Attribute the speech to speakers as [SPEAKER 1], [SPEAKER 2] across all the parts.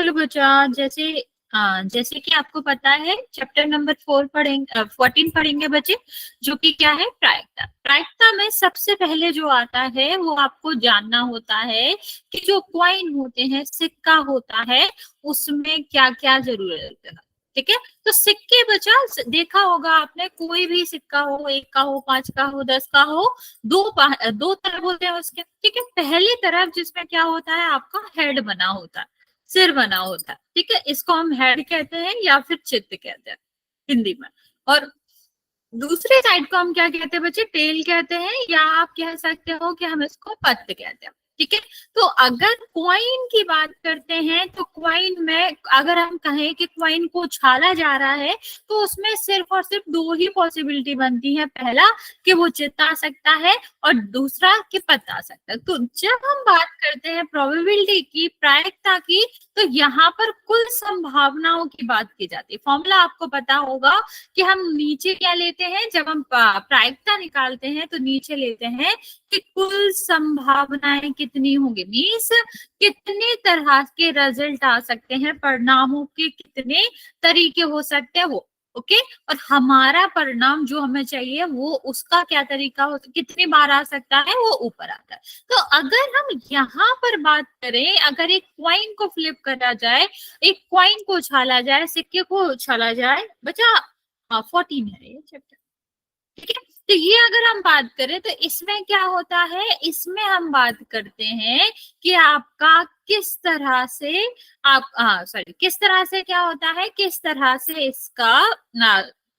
[SPEAKER 1] चलो बच्चा, जैसे कि आपको पता है चैप्टर नंबर 14 पढ़ेंगे बच्चे, जो कि क्या है, प्रायिकता। प्रायिकता में सबसे पहले जो आता है वो आपको जानना होता है कि जो कॉइन होते हैं, सिक्का होता है, उसमें क्या क्या जरूरत है। ठीक है, तो सिक्के बच्चा देखा होगा आपने, कोई भी सिक्का हो, 1 का हो, 5 का हो, 10 का हो, दो तरफ होते हैं उसके। ठीक है, पहली तरफ जिसमें क्या होता है, आपका हेड बना होता है, सिर बना होता है। ठीक है, इसको हम हेड कहते हैं या फिर चित्त कहते हैं हिंदी में। और दूसरे साइड को हम क्या कहते हैं बच्चे, टेल कहते हैं, या आप कह सकते हो कि हम इसको पत्त कहते हैं। ठीक है, तो अगर क्वाइन की बात करते हैं तो क्वाइन में अगर हम कहें कि क्वाइन को उछाला जा रहा है, तो उसमें सिर्फ और सिर्फ 2 ही पॉसिबिलिटी बनती है। पहला कि वो चित्त आ सकता है, और दूसरा कि पत्त आ सकता है। तो जब हम बात करते हैं प्रोबेबिलिटी की, प्रायिकता की, तो यहाँ पर कुल संभावनाओं की बात की जाती है। फॉर्मूला आपको पता होगा कि हम नीचे क्या लेते हैं, जब हम प्रायिकता निकालते हैं तो नीचे लेते हैं कि कुल संभावनाएं कितनी होंगी, मीन्स कितने तरह के रिजल्ट आ सकते हैं, परिणामों के कितने तरीके हो सकते हैं वो। ओके, और हमारा परिणाम जो हमें चाहिए वो उसका क्या तरीका हो, कितनी बार आ सकता है, वो ऊपर आता है। तो अगर हम यहाँ पर बात करें, अगर एक क्वाइन को फ्लिप करा जाए, एक क्वाइन को उछाला जाए, सिक्के को उछाला जाए बच्चा, 14 है ये चैप्टर। ठीक है, तो ये अगर हम बात करें तो इसमें क्या होता है, इसमें हम बात करते हैं कि आपका किस तरह से किस तरह से क्या होता है, किस तरह से इसका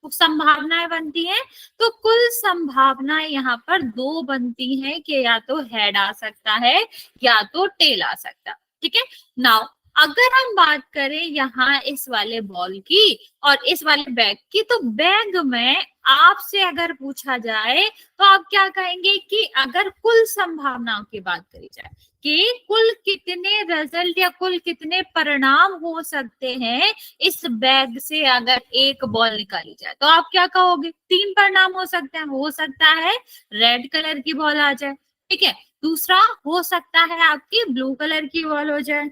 [SPEAKER 1] संभावनाएं बनती हैं। तो कुल संभावनाएं यहाँ पर 2 बनती हैं कि या तो हेड आ सकता है या तो टेल आ सकता है। ठीक है, नाउ अगर हम बात करें यहाँ इस वाले बॉल की और इस वाले बैग की, तो बैग में आपसे अगर पूछा जाए तो आप क्या कहेंगे कि अगर कुल संभावनाओं की बात करी जाए कि कुल कितने रिजल्ट या कुल कितने परिणाम हो सकते हैं इस बैग से अगर एक बॉल निकाली जाए, तो आप क्या कहोगे, 3 परिणाम हो सकते हैं। हो सकता है रेड कलर की बॉल आ जाए, ठीक है, दूसरा हो सकता है आपकी ब्लू कलर की बॉल हो जाए,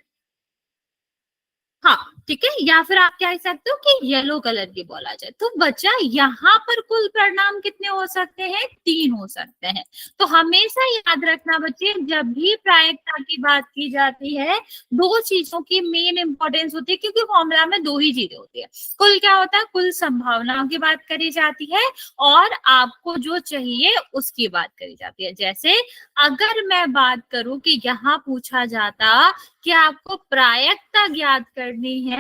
[SPEAKER 1] हाँ ठीक है, या फिर आप कह सकते हो कि येलो कलर की बॉल आ जाए। तो बच्चा यहाँ पर कुल परिणाम कितने हो सकते हैं, 3 हो सकते हैं। तो हमेशा याद रखना बच्चे, जब भी प्रायिकता की बात की जाती है, 2 चीजों की मेन इंपॉर्टेंस होती है, क्योंकि फॉर्मूला में 2 ही चीजें होती है। कुल क्या होता है, कुल संभावनाओं की बात करी जाती है, और आपको जो चाहिए उसकी बात करी जाती है। जैसे अगर मैं बात करूं कि यहाँ पूछा जाता कि आपको प्रायिकता ज्ञात करनी है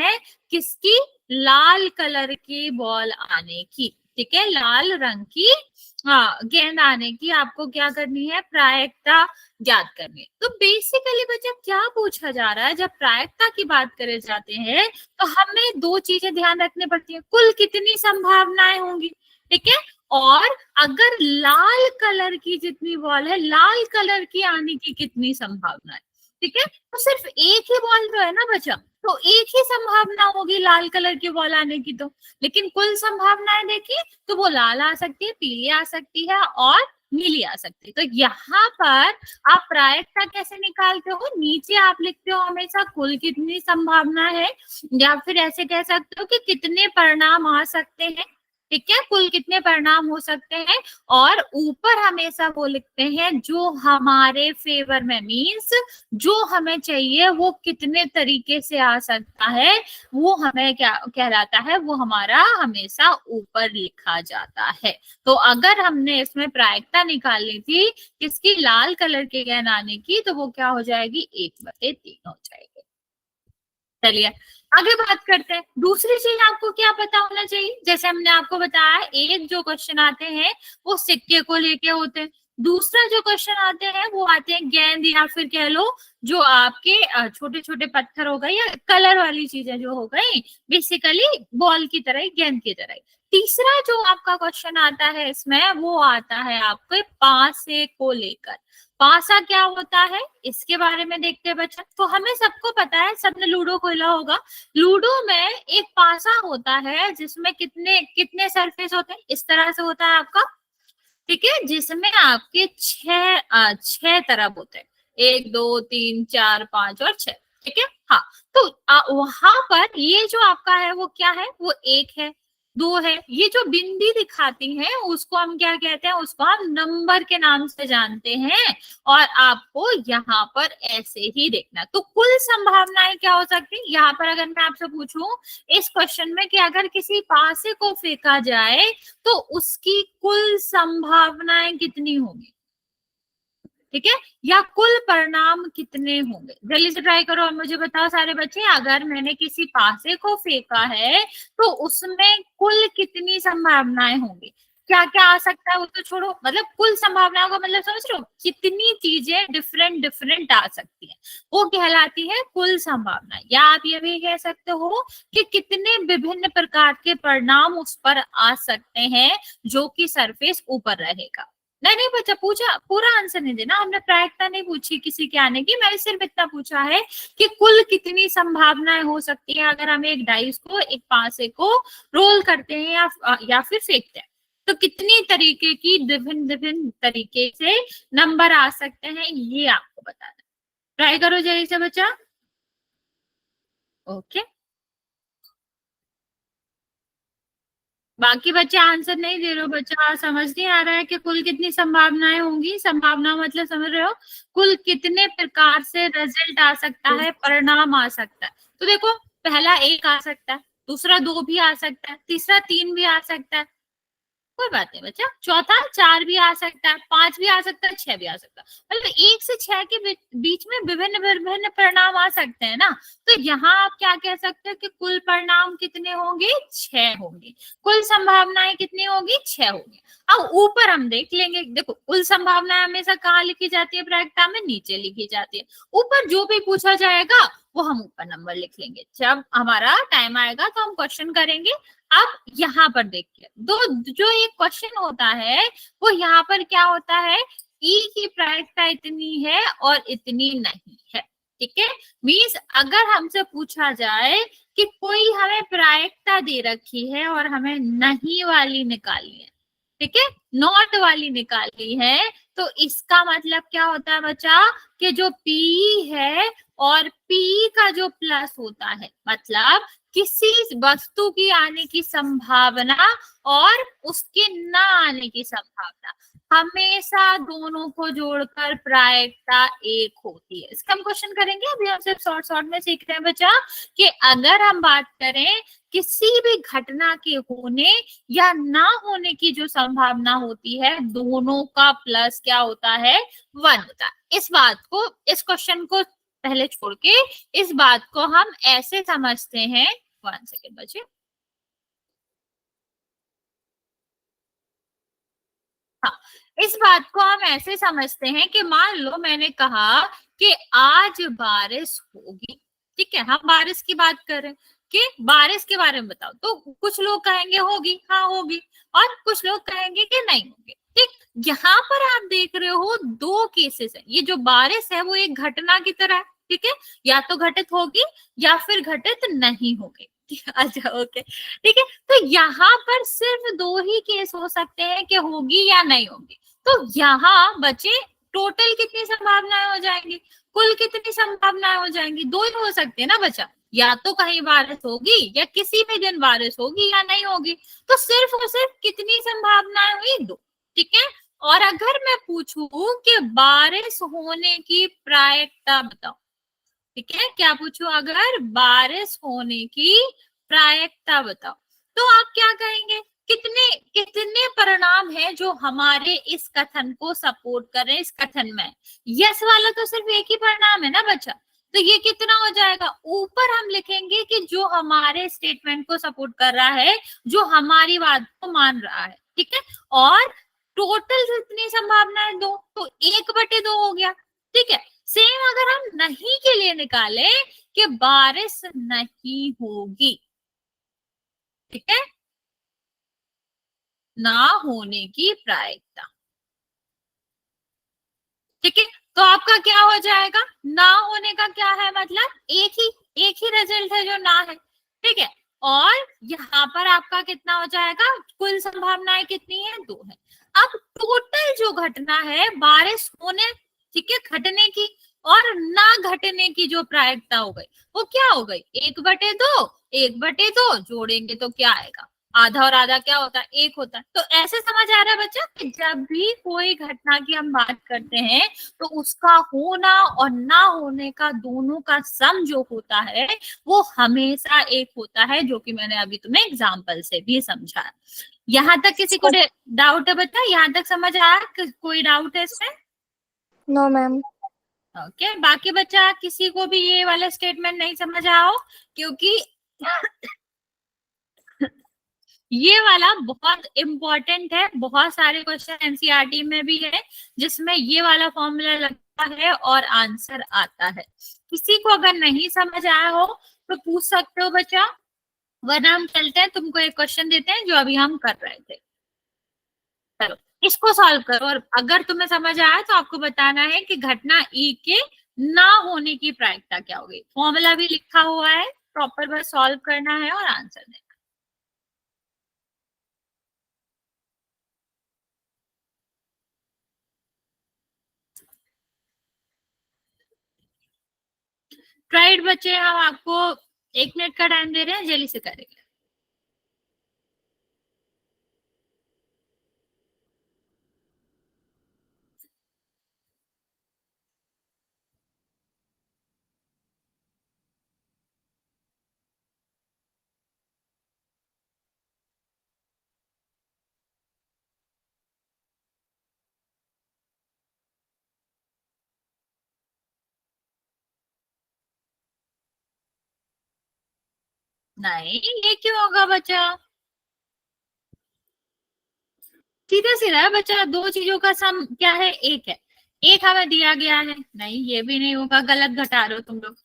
[SPEAKER 1] किसकी, लाल कलर की बॉल आने की, ठीक है, लाल रंग की गेंद आने की आपको क्या करनी है, प्रायिकता ज्ञात करनी है। तो बेसिकली बच्चा क्या पूछा जा रहा है, जब प्रायिकता की बात करे जाते हैं तो हमें 2 चीजें ध्यान रखनी पड़ती है, कुल कितनी संभावनाएं होंगी, ठीक है, और अगर लाल कलर की जितनी बॉल है, लाल कलर की आने की कितनी संभावना है। ठीक है, तो सिर्फ एक ही बॉल तो है ना बचा, तो एक ही संभावना होगी लाल कलर की बॉल आने की। तो लेकिन कुल संभावनाएं देखिए, तो वो लाल आ सकती है, पीली आ सकती है और नीली आ सकती है। तो यहाँ पर आप प्रायिकता कैसे निकालते हो, नीचे आप लिखते हो हमेशा कुल कितनी संभावना है, या फिर ऐसे कह सकते हो कि कितने परिणाम आ सकते हैं, ठीक है, कुल कितने परिणाम हो सकते हैं, और ऊपर हमेशा वो लिखते हैं जो हमारे फेवर में, मीन्स जो हमें चाहिए वो कितने तरीके से आ सकता है, वो हमें क्या कहलाता है, वो हमारा हमेशा ऊपर लिखा जाता है। तो अगर हमने इसमें प्रायिकता निकालनी थी किसकी, लाल कलर के गेंद आने की, तो वो क्या हो जाएगी, 1/3 हो जाएगी। चलिए आगे बात करते हैं। दूसरी चीज आपको क्या पता होना चाहिए, जैसे हमने आपको बताया, एक जो क्वेश्चन आते हैं वो सिक्के को लेके होते हैं, दूसरा जो क्वेश्चन आते हैं वो आते हैं गेंद, या फिर कह लो जो आपके छोटे छोटे पत्थर हो गए या कलर वाली चीजें जो हो गई, बेसिकली बॉल की तरह, गेंद की तरह। तीसरा जो आपका क्वेश्चन आता है इसमें, वो आता है आपके पासे को लेकर। पासा क्या होता है इसके बारे में देखते हैं बच्चा। तो हमें सबको पता है, सबने लूडो खेला होगा, लूडो में एक पासा होता है जिसमें कितने कितने सरफेस होते हैं, इस तरह से होता है आपका, ठीक है, जिसमें आपके 6 तरफ होते हैं, 1 2 3 4 5 और 6। ठीक है। हाँ, तो वहां पर ये जो आपका है वो क्या है, वो 1 है, 2 है, ये जो बिंदी दिखाती हैं उसको हम क्या कहते हैं, उसको हम नंबर के नाम से जानते हैं। और आपको यहाँ पर ऐसे ही देखना, तो कुल संभावनाएं क्या हो सकती है यहाँ पर, अगर मैं आपसे पूछूं इस क्वेश्चन में कि अगर किसी पासे को फेंका जाए तो उसकी कुल संभावनाएं कितनी होंगी, ठीक है, या कुल परिणाम कितने होंगे, जल्दी से ट्राई करो और मुझे बताओ सारे बच्चे, अगर मैंने किसी पासे को फेंका है तो उसमें कुल कितनी संभावनाएं होंगी, क्या क्या आ सकता है वो तो छोड़ो, मतलब कुल संभावनाओं का मतलब समझ रहे हो, कितनी चीजें डिफरेंट डिफरेंट आ सकती है, वो कहलाती है कुल संभावना। या आप ये भी कह सकते हो कि कितने विभिन्न प्रकार के परिणाम उस पर आ सकते हैं जो कि सरफेस ऊपर रहेगा। नहीं नहीं बच्चा, पूछा पूरा आंसर नहीं देना, हमने प्रायिकता नहीं पूछी किसी के आने की, मैंने सिर्फ इतना पूछा है कि कुल कितनी संभावनाएं हो सकती है अगर हम एक डाइस को, एक पासे को रोल करते हैं या फिर फेंकते हैं, तो कितनी तरीके की विभिन्न विभिन्न तरीके से नंबर आ सकते हैं, ये आपको बताना। ट्राई करो जल्दी से बच्चा। ओके, बाकी बच्चे आंसर नहीं दे रहे हो, बच्चा समझ नहीं आ रहा है कि कुल कितनी संभावनाएं होंगी, संभावना मतलब समझ रहे हो, कुल कितने प्रकार से रिजल्ट आ सकता है, परिणाम आ सकता है। तो देखो, पहला 1 आ सकता है, दूसरा 2 भी आ सकता है, तीसरा 3 भी आ सकता है, कोई बात नहीं बच्चा, चौथा 4 भी आ सकता है, 5 भी आ सकता है, 6 भी आ सकता है, मतलब 1 से 6 के बीच में विभिन्न विभिन्न परिणाम आ सकते हैं ना। तो यहाँ आप क्या कह सकते हो कि कुल परिणाम कितने होंगे, 6 होंगे, कुल संभावनाएं कितनी होगी, 6 होंगी। अब ऊपर हम देख लेंगे, देखो कुल संभावनाएं हमेशा कहाँ लिखी जाती है प्रायिकता में, नीचे लिखी जाती है, ऊपर जो भी पूछा जाएगा वो हम ऊपर नंबर लिख लेंगे, जब हमारा टाइम आएगा तो हम क्वेश्चन करेंगे। अब यहाँ पर देखिए, दो जो एक क्वेश्चन होता है वो यहाँ पर क्या होता है, ई की प्रायिकता इतनी है और इतनी नहीं है, ठीक है। मीन्स अगर हमसे पूछा जाए कि कोई हमें प्रायिकता दे रखी है और हमें नहीं वाली निकालनी है, ठीक है, नॉट वाली निकालनी है, तो इसका मतलब क्या होता है बच्चा, कि जो पी है और पी का जो प्लस होता है, मतलब किसी वस्तु की आने की संभावना और उसके न आने की संभावना, हमेशा दोनों को जोड़कर प्रायिकता 1 होती है। इसका हम क्वेश्चन करेंगे, अभी हम सिर्फ शॉर्ट शॉर्ट में सीख रहे हैं बच्चा, कि अगर हम बात करें किसी भी घटना के होने या ना होने की जो संभावना होती है, दोनों का प्लस क्या होता है, 1 होता है। इस बात को, इस क्वेश्चन को पहले छोड़ के इस बात को हम ऐसे समझते हैं, 1 सेकेंड बचे, हाँ, इस बात को हम ऐसे समझते हैं कि मान लो मैंने कहा कि आज बारिश होगी, ठीक है, हम बारिश की बात कर रहे हैं कि बारिश के बारे में बताओ, तो कुछ लोग कहेंगे होगी, हाँ होगी, और कुछ लोग कहेंगे कि नहीं होगी, ठीक। यहाँ पर आप देख रहे हो 2 केसेस है, ये जो बारिश है वो एक घटना की तरह है, ठीक है, या तो घटित होगी या फिर घटित नहीं होगी। अच्छा ओके, ठीक है, तो यहाँ पर सिर्फ 2 ही केस हो सकते हैं कि होगी या नहीं होगी। तो यहाँ बचे टोटल कितनी संभावनाएं हो जाएंगी, कुल कितनी संभावनाएं हो जाएंगी, 2 ही हो सकते हैं ना बच्चा, या तो कहीं बारिश होगी या किसी भी दिन बारिश होगी या नहीं होगी, तो सिर्फ और सिर्फ कितनी संभावनाएं हुई, 2, ठीक है। और अगर मैं पूछूं कि बारिश होने की प्रायिकता बताओ, ठीक है, क्या पूछू, अगर बारिश होने की प्रायिकता बताओ, तो आप क्या कहेंगे, कितने कितने परिणाम हैं जो हमारे इस कथन को सपोर्ट कर रहे हैं, इस कथन में यस वाला तो सिर्फ एक ही परिणाम है ना बच्चा, तो ये कितना हो जाएगा, ऊपर हम लिखेंगे कि जो हमारे स्टेटमेंट को सपोर्ट कर रहा है, जो हमारी बात को मान रहा है, ठीक है, और टोटल कितनी संभावना है, 2, तो 1/2 हो गया, ठीक है। सेम अगर हम नहीं के लिए निकाले कि बारिश नहीं होगी, ठीक है, ना होने की प्रायिकता, ठीक है, तो आपका क्या हो जाएगा, ना होने का क्या है मतलब, एक ही रिजल्ट है जो ना है, ठीक है, और यहाँ पर आपका कितना हो जाएगा, कुल संभावनाएं कितनी है, 2 है। अब टोटल जो घटना है बारिश होने, ठीक है, घटने की और ना घटने की जो प्रायिकता हो गई वो क्या हो गई, 1/2। 1/2 जोड़ेंगे तो क्या आएगा, आधा और आधा क्या होता है, 1 होता है। तो ऐसे समझ आ रहा है बच्चा कि जब भी कोई घटना की हम बात करते हैं तो उसका होना और ना होने का दोनों का सम जो होता है वो हमेशा 1 होता है, जो कि मैंने अभी तुम्हें एग्जाम्पल से भी समझाया। यहाँ तक किसी को डाउट है बच्चा, यहाँ तक समझ आया, कोई डाउट है इसमें?
[SPEAKER 2] No ma'am.
[SPEAKER 1] ओके, बाकी बच्चा किसी को भी ये वाला स्टेटमेंट नहीं समझ आया हो, क्योंकि ये वाला बहुत इंपॉर्टेंट है, बहुत सारे क्वेश्चन एनसीईआरटी में भी है जिसमें ये वाला फॉर्मूला लगता है और आंसर आता है। किसी को अगर नहीं समझ आया हो तो पूछ सकते हो बच्चा, वरना हम चलते हैं, तुमको एक क्वेश्चन देते हैं जो अभी हम कर रहे थे। चलो इसको सॉल्व करो, और अगर तुम्हें समझ आया तो आपको बताना है कि घटना ई के ना होने की प्रायिकता क्या होगी। फॉर्मूला भी लिखा हुआ है, प्रॉपर बस सॉल्व करना है और आंसर देना। राइट बच्चे, हम आपको 1 मिनट का टाइम दे रहे हैं, जल्दी से करेंगे। नहीं, ये क्यों होगा बच्चा, सीधा सीधा है बच्चा, दो चीजों का सम क्या है, 1 है। 1 हमें दिया गया है, नहीं ये भी नहीं होगा, गलत घटा रहे हो तुम लोग।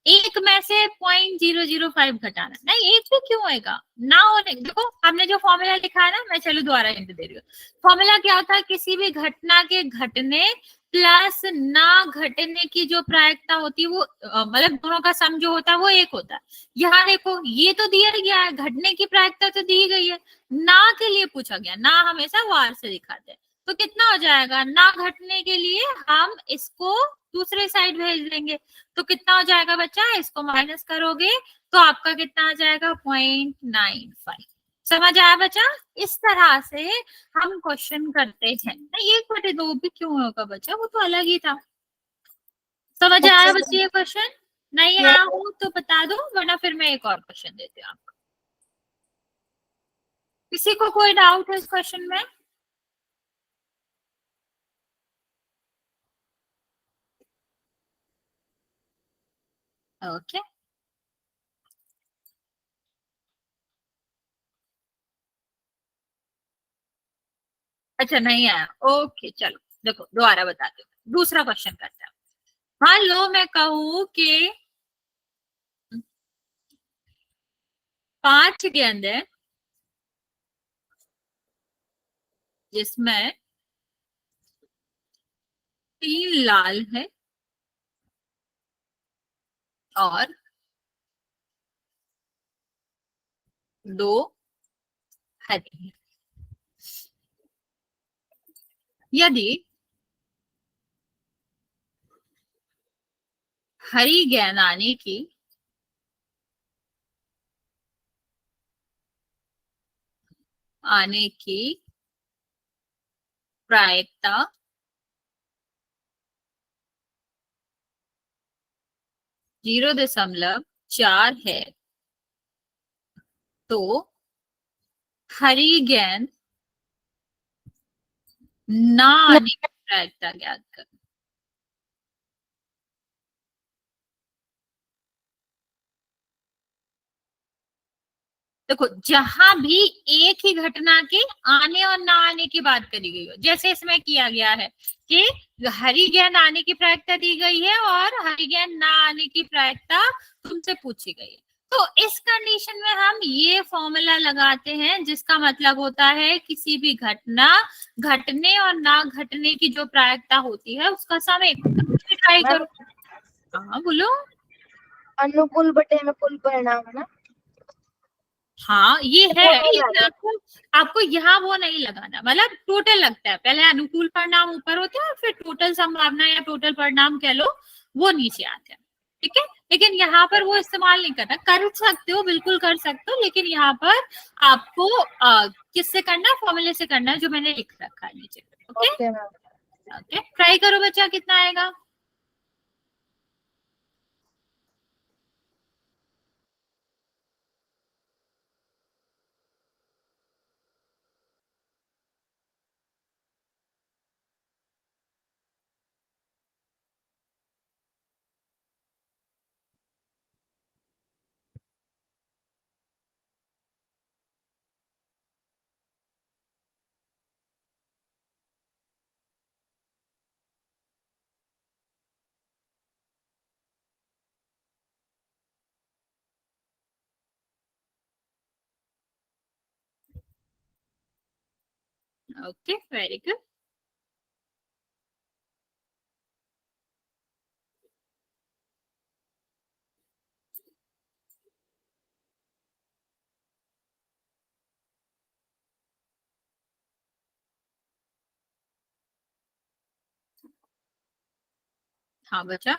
[SPEAKER 1] 1 में से 0.005 घटाना, नहीं 1 भी क्यों होएगा, ना होने, देखो हमने जो फॉर्मूला लिखा है ना, मैं चलो दोबारा हिंट दे रही हूँ। फॉर्मूला क्या होता है, किसी भी घटना के घटने प्लस ना घटने की जो प्रायिकता होती है वो मतलब दोनों का सम जो होता है वो 1 होता है। यहाँ देखो ये तो दिया गया है, घटने की प्रायिकता तो दी गई है, ना के लिए पूछा गया, ना हमेशा वार से दिखाते हैं। तो कितना हो जाएगा, ना घटने के लिए हम इसको दूसरे साइड भेज देंगे, तो कितना हो जाएगा बच्चा, इसको माइनस करोगे तो आपका कितना आ जाएगा, 0.95। समझ आया बच्चा, इस तरह से हम क्वेश्चन करते हैं ना। 1/2 भी क्यों होगा बच्चा, वो तो अलग ही था। समझ आया बच्चे ये क्वेश्चन? नहीं आया हो तो बता दो, वरना फिर मैं एक और क्वेश्चन देती हूँ आपको। किसी को कोई डाउट है इस क्वेश्चन में? ओके, अच्छा नहीं आया, ओके चलो देखो दोबारा बताते हो, दूसरा क्वेश्चन करते हैं। मान लो मैं कहूँ कि 5 गेंद है जिसमें 3 लाल है और 2 हरी है। यदि हरी गेंद आने की प्रायिकता 0.4 है, तो हरी गेंद ना आने की प्रायिकता ज्ञात कर। देखो जहां भी एक ही घटना के आने और ना आने की बात करी गई हो, जैसे इसमें किया गया है कि हरी गेंद आने की प्रायिकता दी गई है और हरी गेंद ना आने की प्रायिकता तुमसे पूछी गई है, तो इस कंडीशन में हम ये फॉर्मूला लगाते हैं जिसका मतलब होता है किसी भी घटना घटने और ना घटने की जो प्रायिकता होती है उसका सम 1 ट्राई करो। हाँ बोलो।
[SPEAKER 2] अनुकूल बटे अनुकूल परिणाम है ना?
[SPEAKER 1] हाँ ये है, लेकिन आपको यहाँ वो नहीं लगाना, मतलब टोटल लगता है, पहले अनुकूल परिणाम ऊपर होते हैं और फिर टोटल संभावना या टोटल परिणाम कह लो वो नीचे आते हैं, ठीक है। लेकिन यहाँ पर वो इस्तेमाल नहीं करना, कर सकते हो, बिल्कुल कर सकते हो, लेकिन यहाँ पर आपको किससे करना है, फॉर्मूले से करना है जो मैंने लिख रखा है नीचे। ओके ओके, ट्राई करो बच्चा, कितना आएगा। Okay, very good. हाँ बच्चा,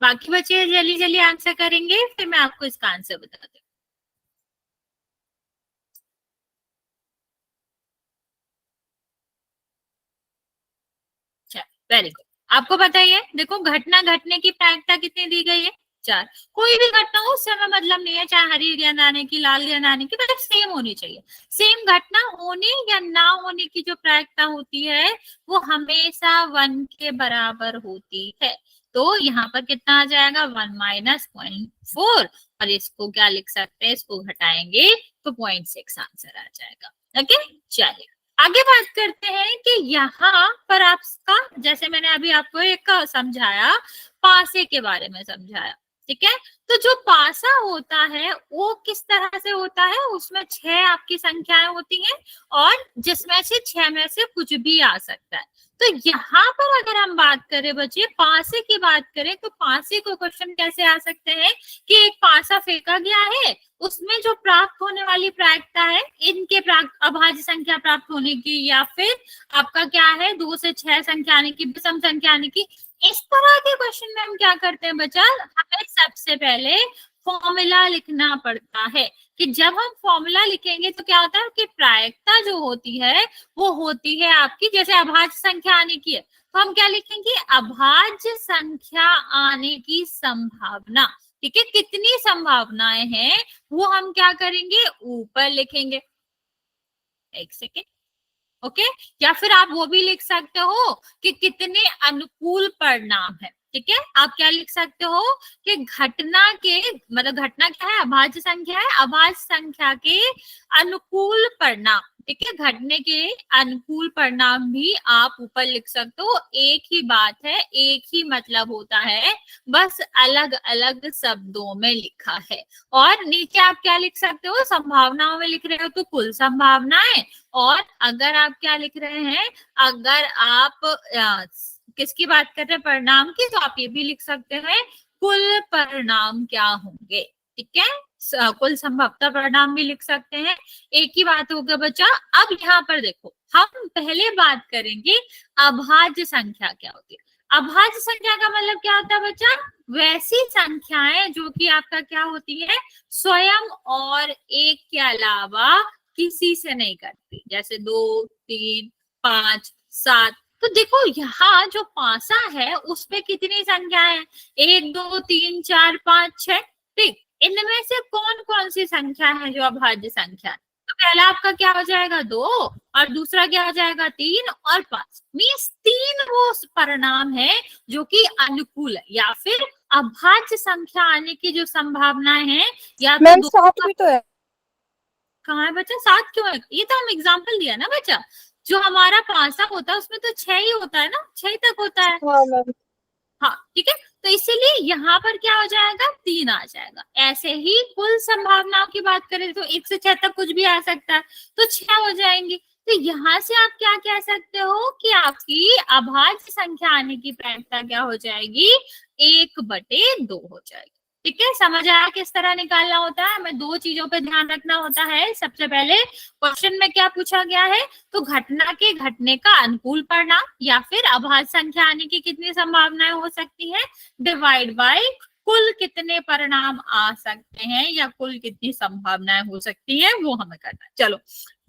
[SPEAKER 1] बाकी बच्चे जल्दी जल्दी आंसर करेंगे, फिर मैं आपको इसका आंसर बता दूँ। Very good. आपको पता ही है, देखो घटना घटने की प्रायिकता कितनी दी गई है, 4। कोई भी घटना हो उस समय मतलब नहीं है, चाहे हरी गेंद आने की, लाल गेंद आने की, मतलब सेम होनी चाहिए। सेम घटना होने या ना होने की जो प्रायिकता होती है वो हमेशा 1 के बराबर होती है। तो यहाँ पर कितना आ जाएगा, 1 माइनस 0.4, और इसको क्या लिख सकते हैं, इसको घटाएंगे तो 0.6 आंसर आ जाएगा। ओके, चलिए आगे बात करते हैं कि यहाँ पर आपका, जैसे मैंने अभी आपको एक समझाया, पासे के बारे में समझाया, ठीक है। तो जो पासा होता है वो किस तरह से होता है, उसमें 6 आपकी संख्याएं होती हैं और जिसमें से 6 में से कुछ भी आ सकता है। तो यहाँ पर अगर हम बात करें बच्चे, पासे की बात करें, तो पासे को क्वेश्चन कैसे आ सकते हैं कि एक पासा फेंका गया है, उसमें जो प्राप्त होने वाली प्रायिकता है इनके अभाज्य संख्या प्राप्त होने की, या फिर आपका क्या है 2 से 6 संख्या आने की, विषम संख्या आने की। इस तरह के क्वेश्चन में हम क्या करते हैं बच्चा, हमें सबसे पहले फॉर्मूला लिखना पड़ता है, कि जब हम फॉर्मूला लिखेंगे तो क्या होता है कि प्रायिकता जो होती है वो होती है आपकी, जैसे अभाज्य संख्या आने की है तो हम क्या लिखेंगे, अभाज्य संख्या आने की संभावना, ठीक है। कितनी संभावनाएं हैं वो हम क्या करेंगे, ऊपर लिखेंगे। एक सेकेंड, ओके। या फिर आप वो भी लिख सकते हो कि कितने अनुकूल परिणाम है, ठीक है। आप क्या लिख सकते हो कि घटना के, मतलब घटना क्या है, अभाज्य संख्या है, अभाज्य संख्या के अनुकूल परिणाम, ठीक है। घटने के अनुकूल परिणाम भी आप ऊपर लिख सकते हो। एक ही बात है, एक ही मतलब होता है, बस अलग अलग शब्दों में लिखा है। और नीचे आप क्या लिख सकते हो, संभावनाओं में लिख रहे हो तो कुल संभावनाएं, और अगर आप क्या लिख रहे हैं, अगर आप किसकी बात कर रहे हैं, परिणाम की, तो आप ये भी लिख सकते हैं कुल परिणाम क्या होंगे, ठीक है। कुल संभवतः परिणाम भी लिख सकते हैं। एक ही बात होगा बच्चा। अब यहाँ पर देखो, हम पहले बात करेंगे अभाज्य संख्या क्या होती है। अभाज्य संख्या का मतलब क्या होता है बच्चा, वैसी संख्याएं जो कि आपका क्या होती है, स्वयं और एक के अलावा किसी से नहीं करती, जैसे 2, 3, 5, 7। तो देखो यहाँ जो पासा है उसमें कितनी संख्याएं हैं, 1, 2, 3, 4, 5, 6, ठीक। इनमें से कौन कौन सी संख्या है जो अभाज्य संख्या है, तो पहला आपका क्या हो जाएगा 2, और दूसरा क्या हो जाएगा 3 और 5। मीन्स 3 वो परिणाम है जो कि अनुकूल है, या फिर अभाज्य संख्या आने की जो संभावनाएं हैं, या तो
[SPEAKER 2] मैम
[SPEAKER 1] 2,
[SPEAKER 2] 7 भी तो है।
[SPEAKER 1] कहाँ है बच्चा, 7 क्यों है, ये तो हम एग्जाम्पल दिया ना बच्चा। जो हमारा पांचवा होता है उसमें तो 6 ही होता है ना, 6 तक होता है।
[SPEAKER 2] हाँ मैम।
[SPEAKER 1] हाँ ठीक है, तो इसीलिए यहाँ पर क्या हो जाएगा, 3 आ जाएगा। ऐसे ही कुल संभावनाओं की बात करें तो 1 से 6 तक कुछ भी आ सकता है, तो 6 हो जाएंगी। तो यहाँ से आप क्या कह सकते हो कि आपकी अभाज्य संख्या आने की प्रायिकता क्या हो जाएगी, 1/2 हो जाएगी। ठीक है, समझ आया किस तरह निकालना होता है। हमें दो चीजों पे ध्यान रखना होता है। सबसे पहले क्वेश्चन में क्या पूछा गया है, तो घटना के घटने का अनुकूल परिणाम या फिर अभाज्य संख्या आने की कितनी संभावनाएं हो सकती है, डिवाइड बाय कुल कितने परिणाम आ सकते हैं या कुल कितनी संभावनाएं हो सकती है, वो हमें करना है। चलो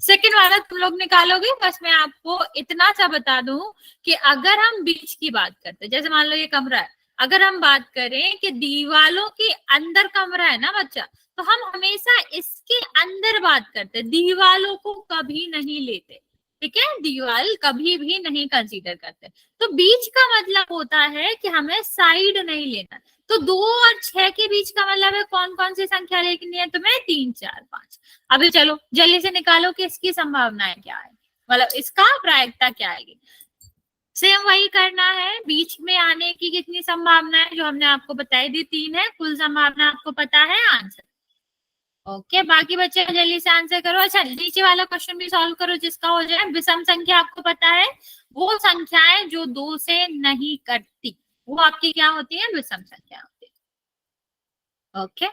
[SPEAKER 1] सेकंड वाला तुम लोग निकालोगे। बस मैं आपको इतना सा बता दूं कि अगर हम बीच की बात करते हैं, जैसे मान लो ये कमरा है, अगर हम बात करें कि दीवालों के अंदर कमरा है ना बच्चा, तो हम हमेशा इसके अंदर बात करते हैं, दीवालों को कभी नहीं लेते। ठीक है, दीवार कभी भी नहीं कंसीडर करते। तो बीच का मतलब होता है कि हमें साइड नहीं लेना। तो 2 और 6 के बीच का मतलब है कौन कौन सी संख्या लेनी है तुम्हें, 3 4 5। अभी चलो जल्दी से निकालो कि इसकी संभावनाएं क्या है, मतलब इसका प्रायिकता क्या आएगी। सेम वही करना है, बीच में आने की कितनी संभावना है जो हमने आपको बताई दी, 3 है। कुल संभावना आपको पता है, आंसर। ओके, बाकी बच्चे जल्दी से आंसर करो। अच्छा, नीचे वाला क्वेश्चन भी सॉल्व करो जिसका हो जाए विषम संख्या। आपको पता है वो संख्याएं जो 2 से नहीं कटती, वो आपकी क्या होती है, विषम संख्या होती है। ओके,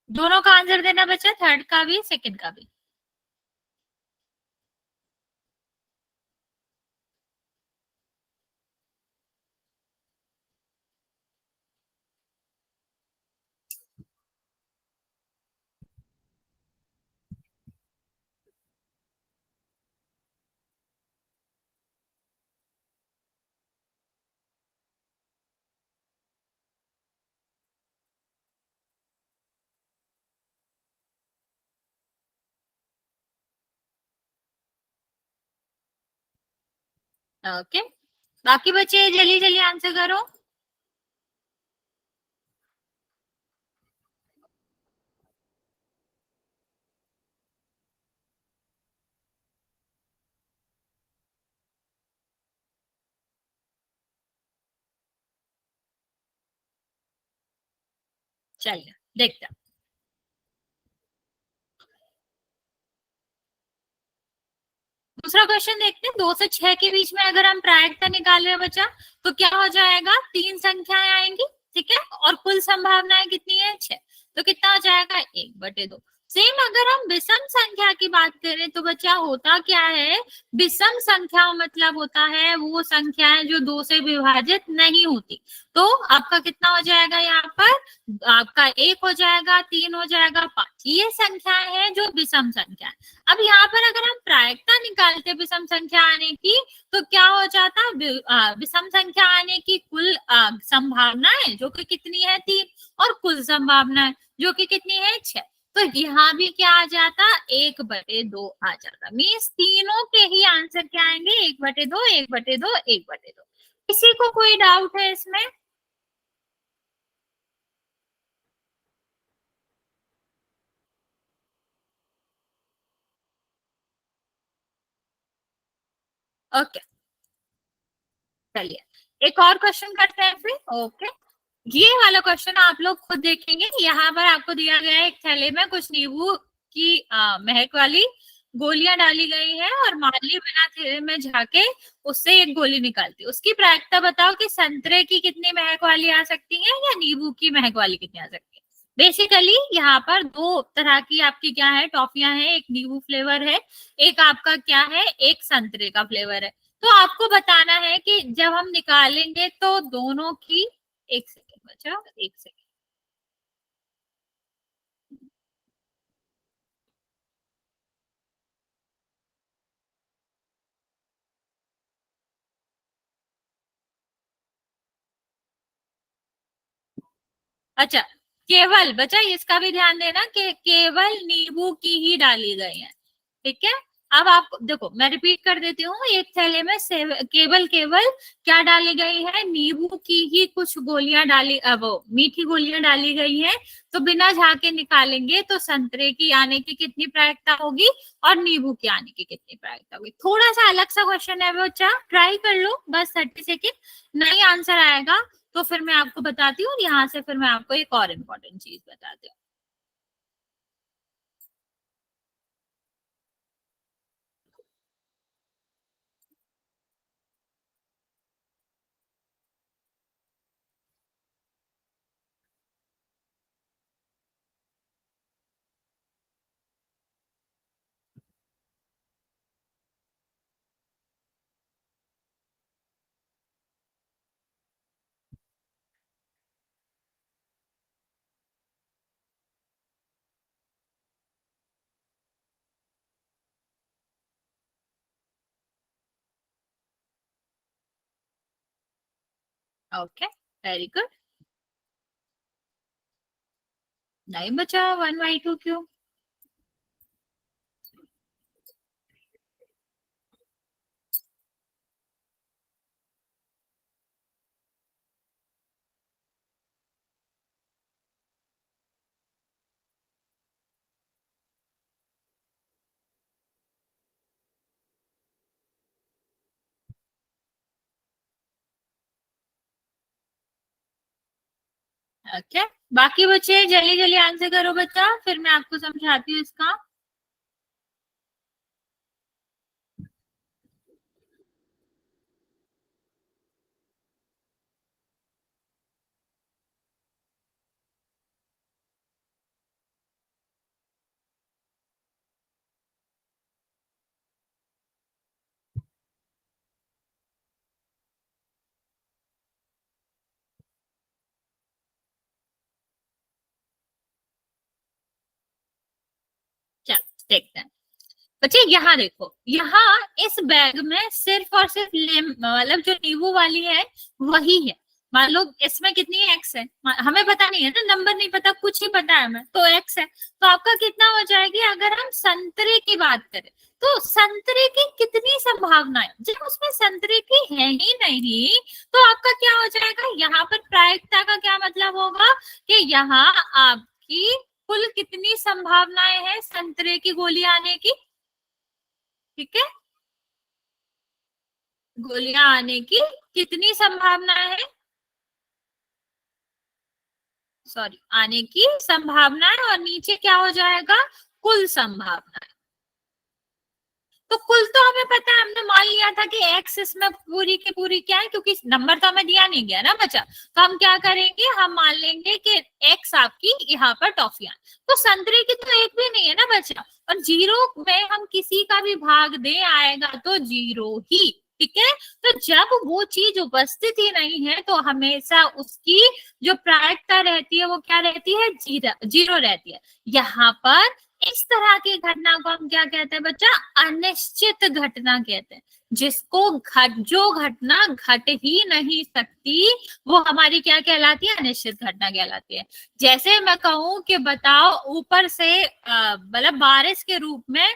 [SPEAKER 1] दोनों का आंसर देना बच्चा, थर्ड का भी सेकंड का भी। ओके, बाकी बच्चे जल्दी जल्दी आंसर करो। चलिए देखते हैं। दूसरा क्वेश्चन देखते हैं, 2 से 6 के बीच में अगर हम प्रायिकता निकाल रहे हैं बच्चा, तो क्या हो जाएगा, 3 संख्याएं आएंगी। ठीक है, और कुल संभावनाएं कितनी है, 6। तो कितना हो जाएगा, 1/2। सेम अगर हम विषम संख्या की बात करें तो बच्चा होता क्या है, विषम संख्या मतलब होता है वो संख्याएं जो 2 से विभाजित नहीं होती। तो आपका कितना हो जाएगा यहाँ पर, आपका 1 हो जाएगा, 3 हो जाएगा, 5। ये संख्याएं हैं जो विषम संख्या है। अब यहाँ पर अगर हम प्रायिकता निकालते विषम संख्या आने की, तो क्या हो जाता, विषम संख्या आने की कुल संभावनाएं जो कि कितनी है, 3, और कुल संभावनाएं जो कि कितनी है, 6। तो यहाँ भी क्या आ जाता, 1/2 आ जाता। मीन्स तीनों के ही आंसर क्या आएंगे, 1/2 1/2 1/2। किसी को कोई डाउट है इसमें? ओके, चलिए एक और क्वेश्चन करते हैं फिर। ओके, ये वाला क्वेश्चन आप लोग खुद देखेंगे। यहाँ पर आपको दिया गया है एक थैले में कुछ नींबू की महक वाली गोलियां डाली गई है, और माली बिना थैले में झाके उससे एक गोली निकालती है। उसकी प्रायिकता बताओ कि संतरे की कितनी महक वाली आ सकती है या नींबू की महक वाली कितनी आ सकती है। बेसिकली यहाँ पर दो तरह की आपकी क्या है, टॉफियां हैं। एक नींबू फ्लेवर है, एक आपका क्या है, एक संतरे का फ्लेवर है। तो आपको बताना है कि जब हम निकालेंगे तो दोनों की, एक सेकेंड बचा, एक सेकेंड। अच्छा, केवल बच्चा इसका भी ध्यान देना कि केवल नींबू की ही डाली गई है, ठीक है। अब आप देखो, मैं रिपीट कर देती हूँ, एक थैले में केवल केवल क्या डाली गई है, नींबू की ही कुछ गोलियां डाली, वो मीठी गोलियां डाली गई है। तो बिना झाके निकालेंगे तो संतरे की आने की कितनी प्रायिकता होगी और नींबू की आने की कितनी प्रायिकता होगी। थोड़ा सा अलग सा क्वेश्चन है बच्चा, ट्राई कर लो बस 30 सेकेंड, नहीं आंसर आएगा तो फिर मैं आपको बताती हूँ, यहाँ से फिर मैं आपको एक और इम्पोर्टेंट चीज बताती हूँ। Okay, very good. नहीं बचा 1/2 क्यों? ओके, बाकी बच्चे जल्दी जल्दी आंसर करो बच्चा, फिर मैं आपको समझाती हूँ इसका। चलो देखते हैं बच्चे, यहाँ देखो, यहाँ इस बैग में सिर्फ और सिर्फ मतलब जो नींबू वाली है वही है। मान लो इसमें कितनी एक्स है, हमें पता नहीं है ना, नंबर नहीं पता, कुछ ही पता है हमें, तो एक्स है। तो आपका कितना हो जाएगी, अगर हम संतरे की बात करें तो संतरे की कितनी संभावना है, जब उसमें संतरे की है ही नहीं तो आपका क्या हो जाएगा, यहाँ पर प्रायिकता का क्या मतलब होगा कि यहाँ आपकी कुल कितनी संभावनाएं हैं संतरे की गोली आने की, ठीक है। गोलियां आने की कितनी संभावना है, सॉरी, आने की संभावना है, और नीचे क्या हो जाएगा, कुल संभावना है। तो कुल तो हमें पता है, हमने मान लिया था कि एक्स इसमें पूरी की पूरी क्या है, क्योंकि नंबर तो हमें दिया नहीं गया ना बच्चा। तो हम क्या करेंगे, हम मान लेंगे कि एक्स आपकी यहाँ पर टॉफियां, तो संतरे की तो एक भी नहीं है ना बच्चा, और जीरो में हम किसी का भी भाग दे आएगा तो जीरो ही, ठीक है। तो जब वो चीज उपस्थित ही नहीं है तो हमेशा उसकी जो प्रायिकता रहती है वो क्या रहती है, जीरो जीरो रहती है। यहाँ पर इस तरह की घटना को हम क्या कहते हैं बच्चा, अनिश्चित घटना कहते हैं। जिसको जो घटना घट ही नहीं सकती वो हमारी क्या कहलाती है, अनिश्चित घटना कहलाती है। जैसे मैं कहूं कि बताओ ऊपर से मतलब बारिश के रूप में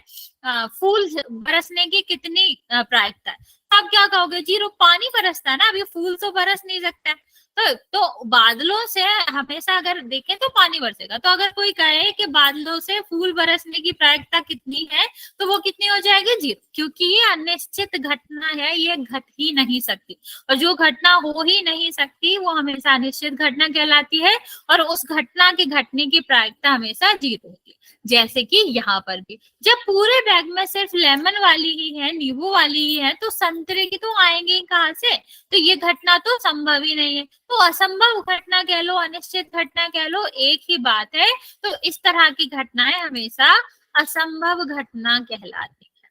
[SPEAKER 1] फूल बरसने की कितनी प्रायिकता है, आप क्या कहोगे, जीरो, पानी बरसता है ना, अभी फूल तो बरस नहीं सकता है। तो बादलों से हमेशा अगर देखें तो पानी बरसेगा, तो अगर कोई कहे कि बादलों से फूल बरसने की प्रायिकता कितनी है तो वो कितनी हो जाएगी, जीरो, क्योंकि ये अनिश्चित घटना है, ये घट ही नहीं सकती। और जो घटना हो ही नहीं सकती वो हमेशा अनिश्चित घटना कहलाती है, और उस घटना के घटने की प्रायिकता हमेशा जीरो होती है। जैसे कि यहाँ पर भी जब पूरे बैग में सिर्फ लेमन वाली ही है, नींबू वाली ही है, तो संतरे की तो आएंगे ही कहाँ से, तो ये घटना तो संभव ही नहीं है। तो असंभव घटना कह लो, अनिश्चित घटना कह लो, एक ही बात है। तो इस तरह की घटनाएं हमेशा असंभव घटना कहलाती है।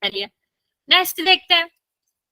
[SPEAKER 1] चलिए नेक्स्ट देखते हैं,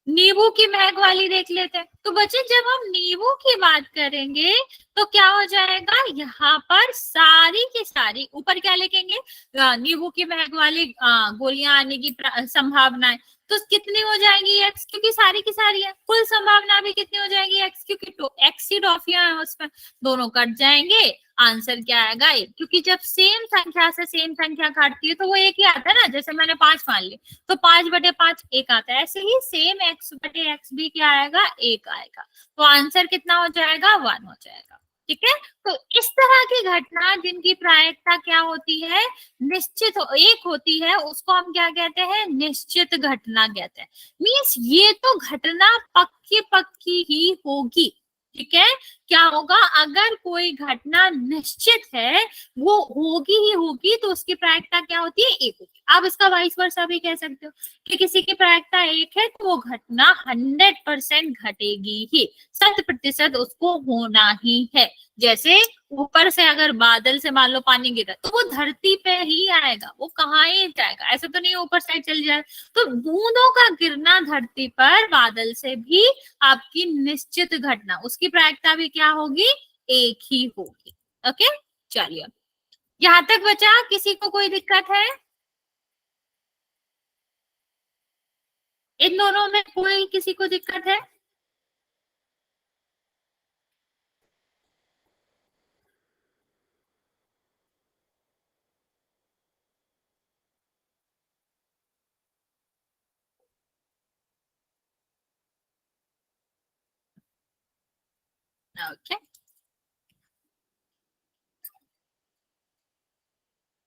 [SPEAKER 1] नींबू की महक वाली देख लेते हैं। तो बच्चे जब हम नींबू की बात करेंगे तो क्या हो जाएगा, यहाँ पर सारी की सारी ऊपर क्या लिखेंगे, नींबू की महक वाली गोलियां आने की संभावना है। तो कितनी हो जाएगी एक्स, क्योंकि सारी की सारी है। कुल संभावना भी कितनी हो जाएगी एक्स, क्योंकि एक्स ही टॉफियां है उसमें, दोनों कट जाएंगे, आंसर क्या आएगा एक। क्योंकि जब सेम संख्या से सेम संख्या काटती है तो वो एक ही आता है ना, जैसे मैंने 5 मान ली तो 5/5 एक आता है, ऐसे ही सेम x/x भी क्या आएगा, एक आएगा। तो आंसर कितना हो जाएगा, 1 हो जाएगा। ठीक है, तो इस तरह की घटना जिनकी प्रायिकता क्या होती है, निश्चित एक होती है, उसको हम क्या कहते हैं, निश्चित घटना कहते हैं। मीन्स ये तो घटना पक्की पक्की ही होगी। ठीक है, क्या होगा, अगर कोई घटना निश्चित है, वो होगी ही होगी, तो उसकी प्रायिकता क्या होती है, एक होगी। आप इसका वाइस वर्सा भी कह सकते हो कि किसी की प्रायिकता एक है तो वो घटना 100% घटेगी ही, 100% उसको होना ही है। जैसे ऊपर से अगर बादल से मान लो पानी गिरा तो वो धरती पे ही आएगा, वो कहाँ ही जाएगा, ऐसा तो नहीं ऊपर साइड चल जाए। तो बूंदों का गिरना धरती पर बादल से भी आपकी निश्चित घटना, उसकी प्रायिकता भी क्या होगी, एक ही होगी। ओके, चलिए यहां तक बचा, किसी को कोई दिक्कत है, इन दोनों में कोई किसी को दिक्कत है? ओके,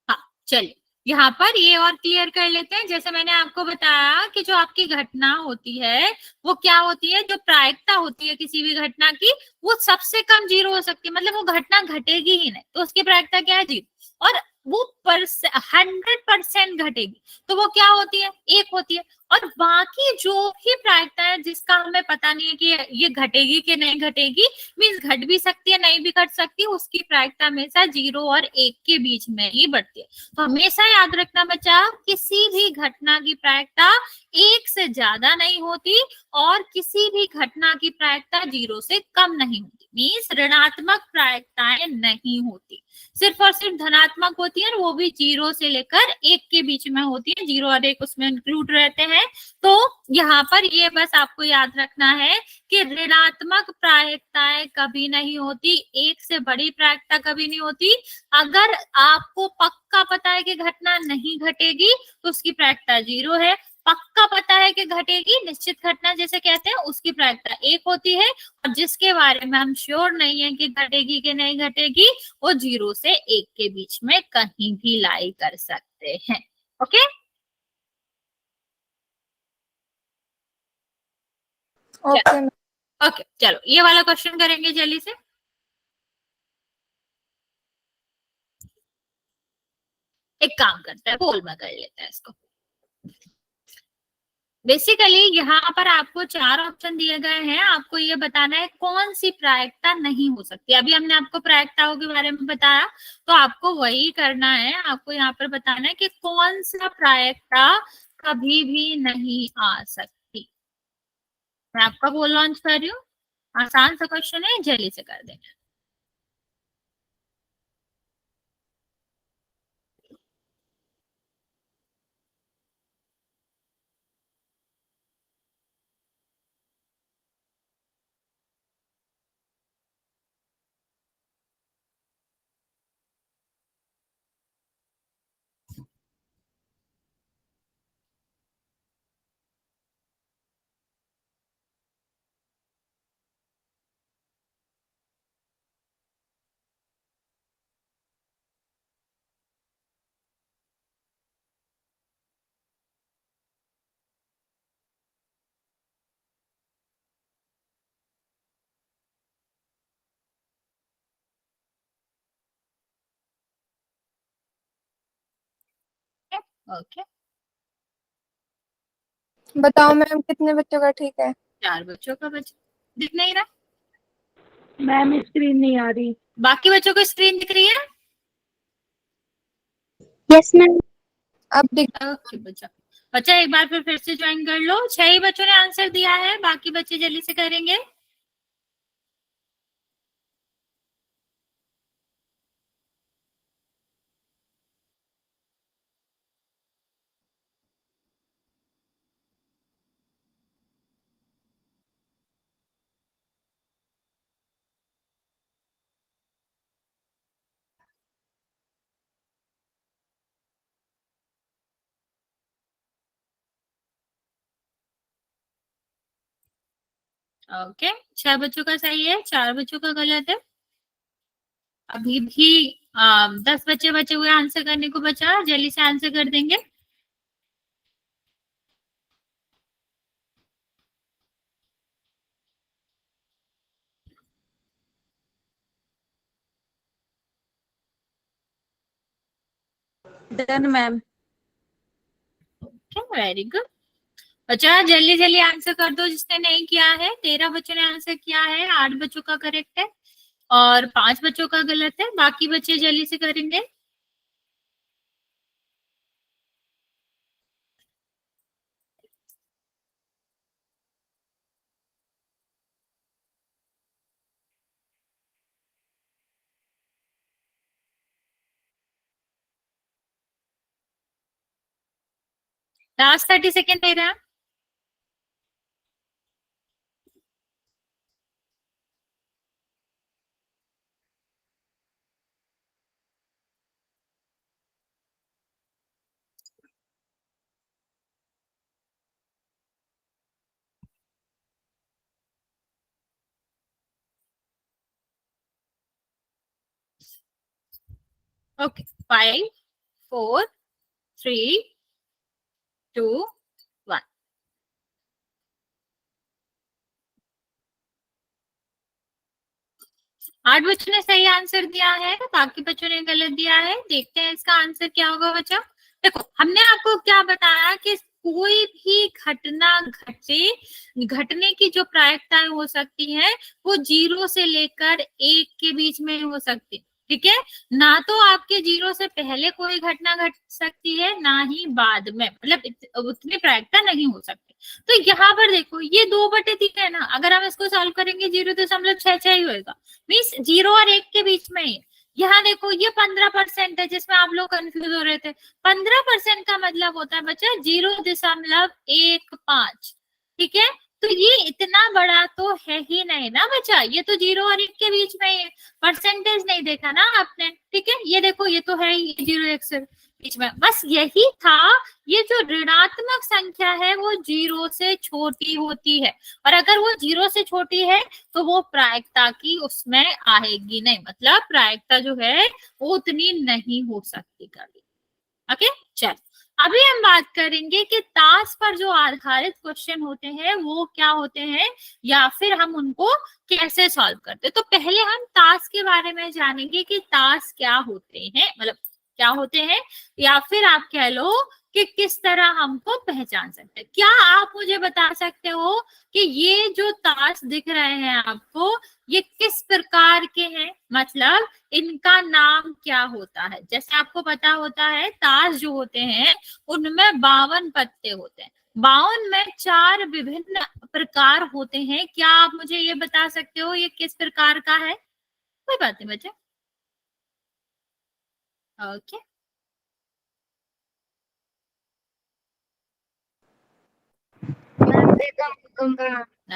[SPEAKER 1] हाँ चलिए यहाँ पर ये और क्लियर कर लेते हैं। जैसे मैंने आपको बताया कि जो आपकी घटना होती है वो क्या होती है, जो प्रायिकता होती है किसी भी घटना की, वो सबसे कम 0 हो सकती है, मतलब वो घटना घटेगी ही नहीं, तो उसकी प्रायिकता क्या है, 0। और वो 100% घटेगी तो वो क्या होती है, एक होती है। और बाकी जो भी प्रायिकता है जिसका हमें पता नहीं है कि ये घटेगी कि नहीं घटेगी, मीन्स घट भी सकती है नहीं भी घट सकती, उसकी प्रायिकता हमेशा 0 और 1 के बीच में ही बढ़ती है। तो हमेशा याद रखना बच्चा, किसी भी घटना की प्रायिकता 1 से ज्यादा नहीं होती और किसी भी घटना की प्रायिकता 0 से कम नहीं होती। मीन्स ऋणात्मक प्रायिकताएं नहीं होती, सिर्फ और सिर्फ धनात्मक होती है, वो भी 0 से लेकर 1 के बीच में होती है, 0 और 1 उसमें इंक्लूड रहते हैं। तो यहाँ पर ये बस आपको याद रखना है कि ऋणात्मक प्रायिकताएं कभी नहीं होती, 1 से बड़ी प्रायिकता कभी नहीं होती। अगर आपको पक्का पता है कि घटना नहीं घटेगी तो उसकी प्रायिकता 0 है, पक्का पता है कि घटेगी, निश्चित घटना जैसे कहते हैं, उसकी प्रायिकता 1 होती है। और जिसके बारे में हम श्योर नहीं है कि घटेगी कि नहीं घटेगी, वो 0 से 1 के बीच में कहीं भी लाई कर सकते हैं। Okay,
[SPEAKER 2] okay.
[SPEAKER 1] ओके चलो ये वाला क्वेश्चन करेंगे जल्दी से। एक काम करते हैं, बोल में कर लेते हैं इसको। बेसिकली यहाँ पर आपको 4 ऑप्शन दिए गए हैं, आपको ये बताना है कौन सी प्रायिकता नहीं हो सकती। अभी हमने आपको प्रायिकताओं के बारे में बताया, तो आपको वही करना है, आपको यहाँ पर बताना है कि कौन सा प्रायिकता कभी भी नहीं आ सकती। मैं आपका बोल लॉन्च कर रही हूँ, आसान सा क्वेश्चन है, जल्दी से कर देना। ओके,
[SPEAKER 2] बताओ मैम, कितने बच्चों का ठीक है?
[SPEAKER 1] 4 बच्चों का बच्चा दिख नहीं रहा,
[SPEAKER 3] मैम स्क्रीन नहीं आ रही।
[SPEAKER 1] बाकी बच्चों को स्क्रीन दिख रही है?
[SPEAKER 3] Yes ma'am.
[SPEAKER 2] अब दिख।
[SPEAKER 1] ओके बच्चा, बच्चा एक बार फिर से ज्वाइन कर लो। 6 ही बच्चों ने आंसर दिया है, बाकी बच्चे जल्दी से करेंगे। ओके, 6 बच्चों का सही है, 4 बच्चों का गलत है। अभी भी 10 बच्चे बचे हुए आंसर करने को बचा, जल्दी से आंसर कर देंगे।
[SPEAKER 3] Done ma'am.
[SPEAKER 1] Very good. बच्चा जल्दी जल्दी आंसर कर दो जिसने नहीं किया है। 13 बच्चों ने आंसर किया है, 8 बच्चों का करेक्ट है और 5 बच्चों का गलत है। बाकी बच्चे जल्दी से करेंगे। लास्ट 30 सेकेंड दे रहे हैं। ओके, 5 4 3 2 1। 8 बच्चों ने सही आंसर दिया है, बाकी बच्चों ने गलत दिया है। देखते हैं इसका आंसर क्या होगा बच्चा। देखो, हमने आपको क्या बताया कि कोई भी घटना घटने की जो प्रायिकताएं हो सकती है वो 0 से लेकर 1 के बीच में हो सकती है। ठीक है, ना तो आपके 0 से पहले कोई घटना घट सकती है, ना ही बाद में, मतलब उतनी प्रायिकता नहीं हो सकती। तो यहाँ पर देखो, ये 2/3 है ना, अगर हम इसको सॉल्व करेंगे 0.66 ही होगा, मीन्स 0 और 1 के बीच में ही। यहाँ देखो, ये 15% है जिसमें आप लोग कंफ्यूज हो रहे थे। 15% का मतलब होता है बच्चा 0.15। ठीक है, तो ये इतना बड़ा तो है ही नहीं ना बच्चा, ये तो 0 और 1 के बीच में ही है। परसेंटेज नहीं देखा ना आपने। ठीक है, ये देखो, ये तो है ही 0 1 से बीच में, बस यही था। ये जो ऋणात्मक संख्या है वो 0 से छोटी होती है, और अगर वो 0 से छोटी है तो वो प्रायिकता की उसमें आएगी नहीं, मतलब प्रायिकता जो है वो उतनी नहीं हो सकती कभी। ओके, चल अभी हम बात करेंगे कि ताश पर जो आधारित क्वेश्चन होते हैं वो क्या होते हैं, या फिर हम उनको कैसे सॉल्व करते हैं। तो पहले हम ताश के बारे में जानेंगे कि ताश क्या होते हैं, मतलब क्या होते हैं, या फिर आप कह लो कि किस तरह हमको पहचान सकते हैं। क्या आप मुझे बता सकते हो कि ये जो ताश दिख रहे हैं आपको, ये किस प्रकार के हैं, मतलब इनका नाम क्या होता है। जैसे आपको पता होता है ताश जो होते हैं उनमें 52 पत्ते होते हैं, 52 में 4 विभिन्न प्रकार होते हैं। क्या आप मुझे ये बता सकते हो ये किस प्रकार का है। कोई बात नहीं बच्चे, ओके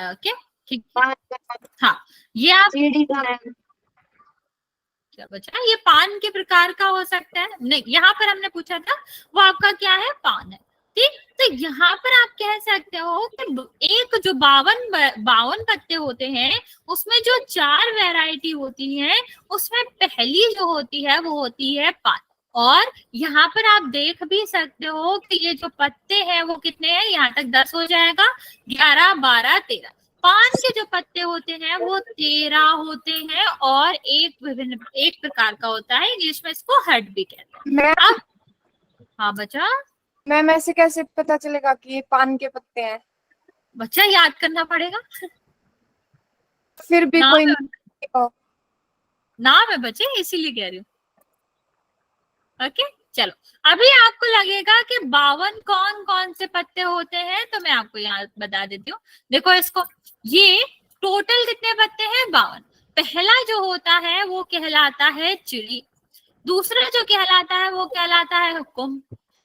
[SPEAKER 1] ओके ठीक है। हाँ, ये आप क्या बचा, ये पान के प्रकार का हो सकता है। नहीं, यहाँ पर हमने पूछा था वो आपका क्या है, पान है। ठीक, तो यहाँ पर आप कह सकते हो कि एक जो 52 पत्ते होते हैं उसमें जो 4 वैरायटी होती है उसमें पहली जो होती है वो होती है पान। और यहाँ पर आप देख भी सकते हो कि ये जो पत्ते हैं वो कितने हैं, यहाँ तक 10 हो जाएगा, 11 12 13। पान के जो पत्ते होते हैं वो 13 होते हैं, और एक प्रकार का होता है, इंग्लिश में इसको हर्ड भी कहते हैं। अब हाँ बच्चा,
[SPEAKER 2] मैम ऐसे कैसे पता चलेगा कि ये पान के पत्ते हैं।
[SPEAKER 1] बच्चा याद करना पड़ेगा।
[SPEAKER 2] फिर भी
[SPEAKER 1] नाम
[SPEAKER 2] कोई
[SPEAKER 1] है,
[SPEAKER 2] नहीं।
[SPEAKER 1] नाम है बच्चे, इसीलिए कह रही हूँ। ओके, चलो अभी आपको लगेगा कि 52 कौन कौन से पत्ते होते हैं, तो मैं आपको यहाँ बता देती हूँ। देखो इसको, ये टोटल कितने पत्ते हैं, 52। पहला जो होता है वो कहलाता है चिड़ी, दूसरा जो कहलाता है वो कहलाता है हुक्म,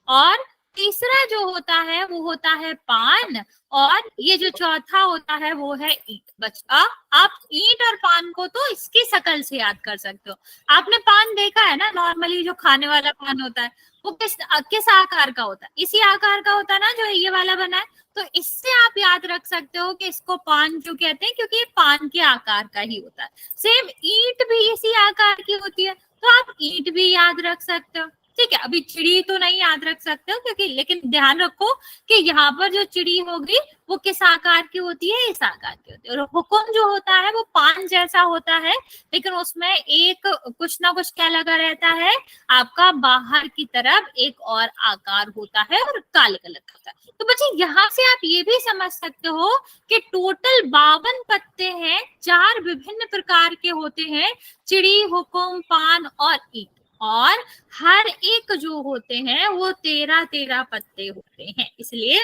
[SPEAKER 1] और तीसरा जो होता है वो होता है पान, और ये जो चौथा होता है वो है ईंट। बच्चा आप ईंट और पान को तो इसकी शक्ल से याद कर सकते हो। आपने पान देखा है ना, नॉर्मली जो खाने वाला पान होता है वो किस आकार का होता है, इसी आकार का होता है ना जो ये वाला बना है। तो इससे आप याद रख सकते हो कि इसको पान क्यों कहते हैं, क्योंकि ये पान के आकार का ही होता है। सेम ईंट भी इसी आकार की होती है, तो आप ईंट भी याद रख सकते हो। ठीक है, अभी चिड़ी तो नहीं याद रख सकते हो क्योंकि, लेकिन ध्यान रखो कि यहाँ पर जो चिड़ी होगी वो किस आकार की होती है, इस आकार की होती है। और हुकुम जो होता है वो पान जैसा होता है, लेकिन उसमें एक कुछ ना कुछ क्या लगा रहता है, आपका बाहर की तरफ एक और आकार होता है और काले कलर का होता है। तो बच्चे यहाँ से आप ये भी समझ सकते हो कि टोटल 52 पत्ते हैं, 4 विभिन्न प्रकार के होते हैं, चिड़ी, हुकुम, पान और ईंट। और हर एक जो होते हैं वो 13-13 पत्ते होते हैं, इसलिए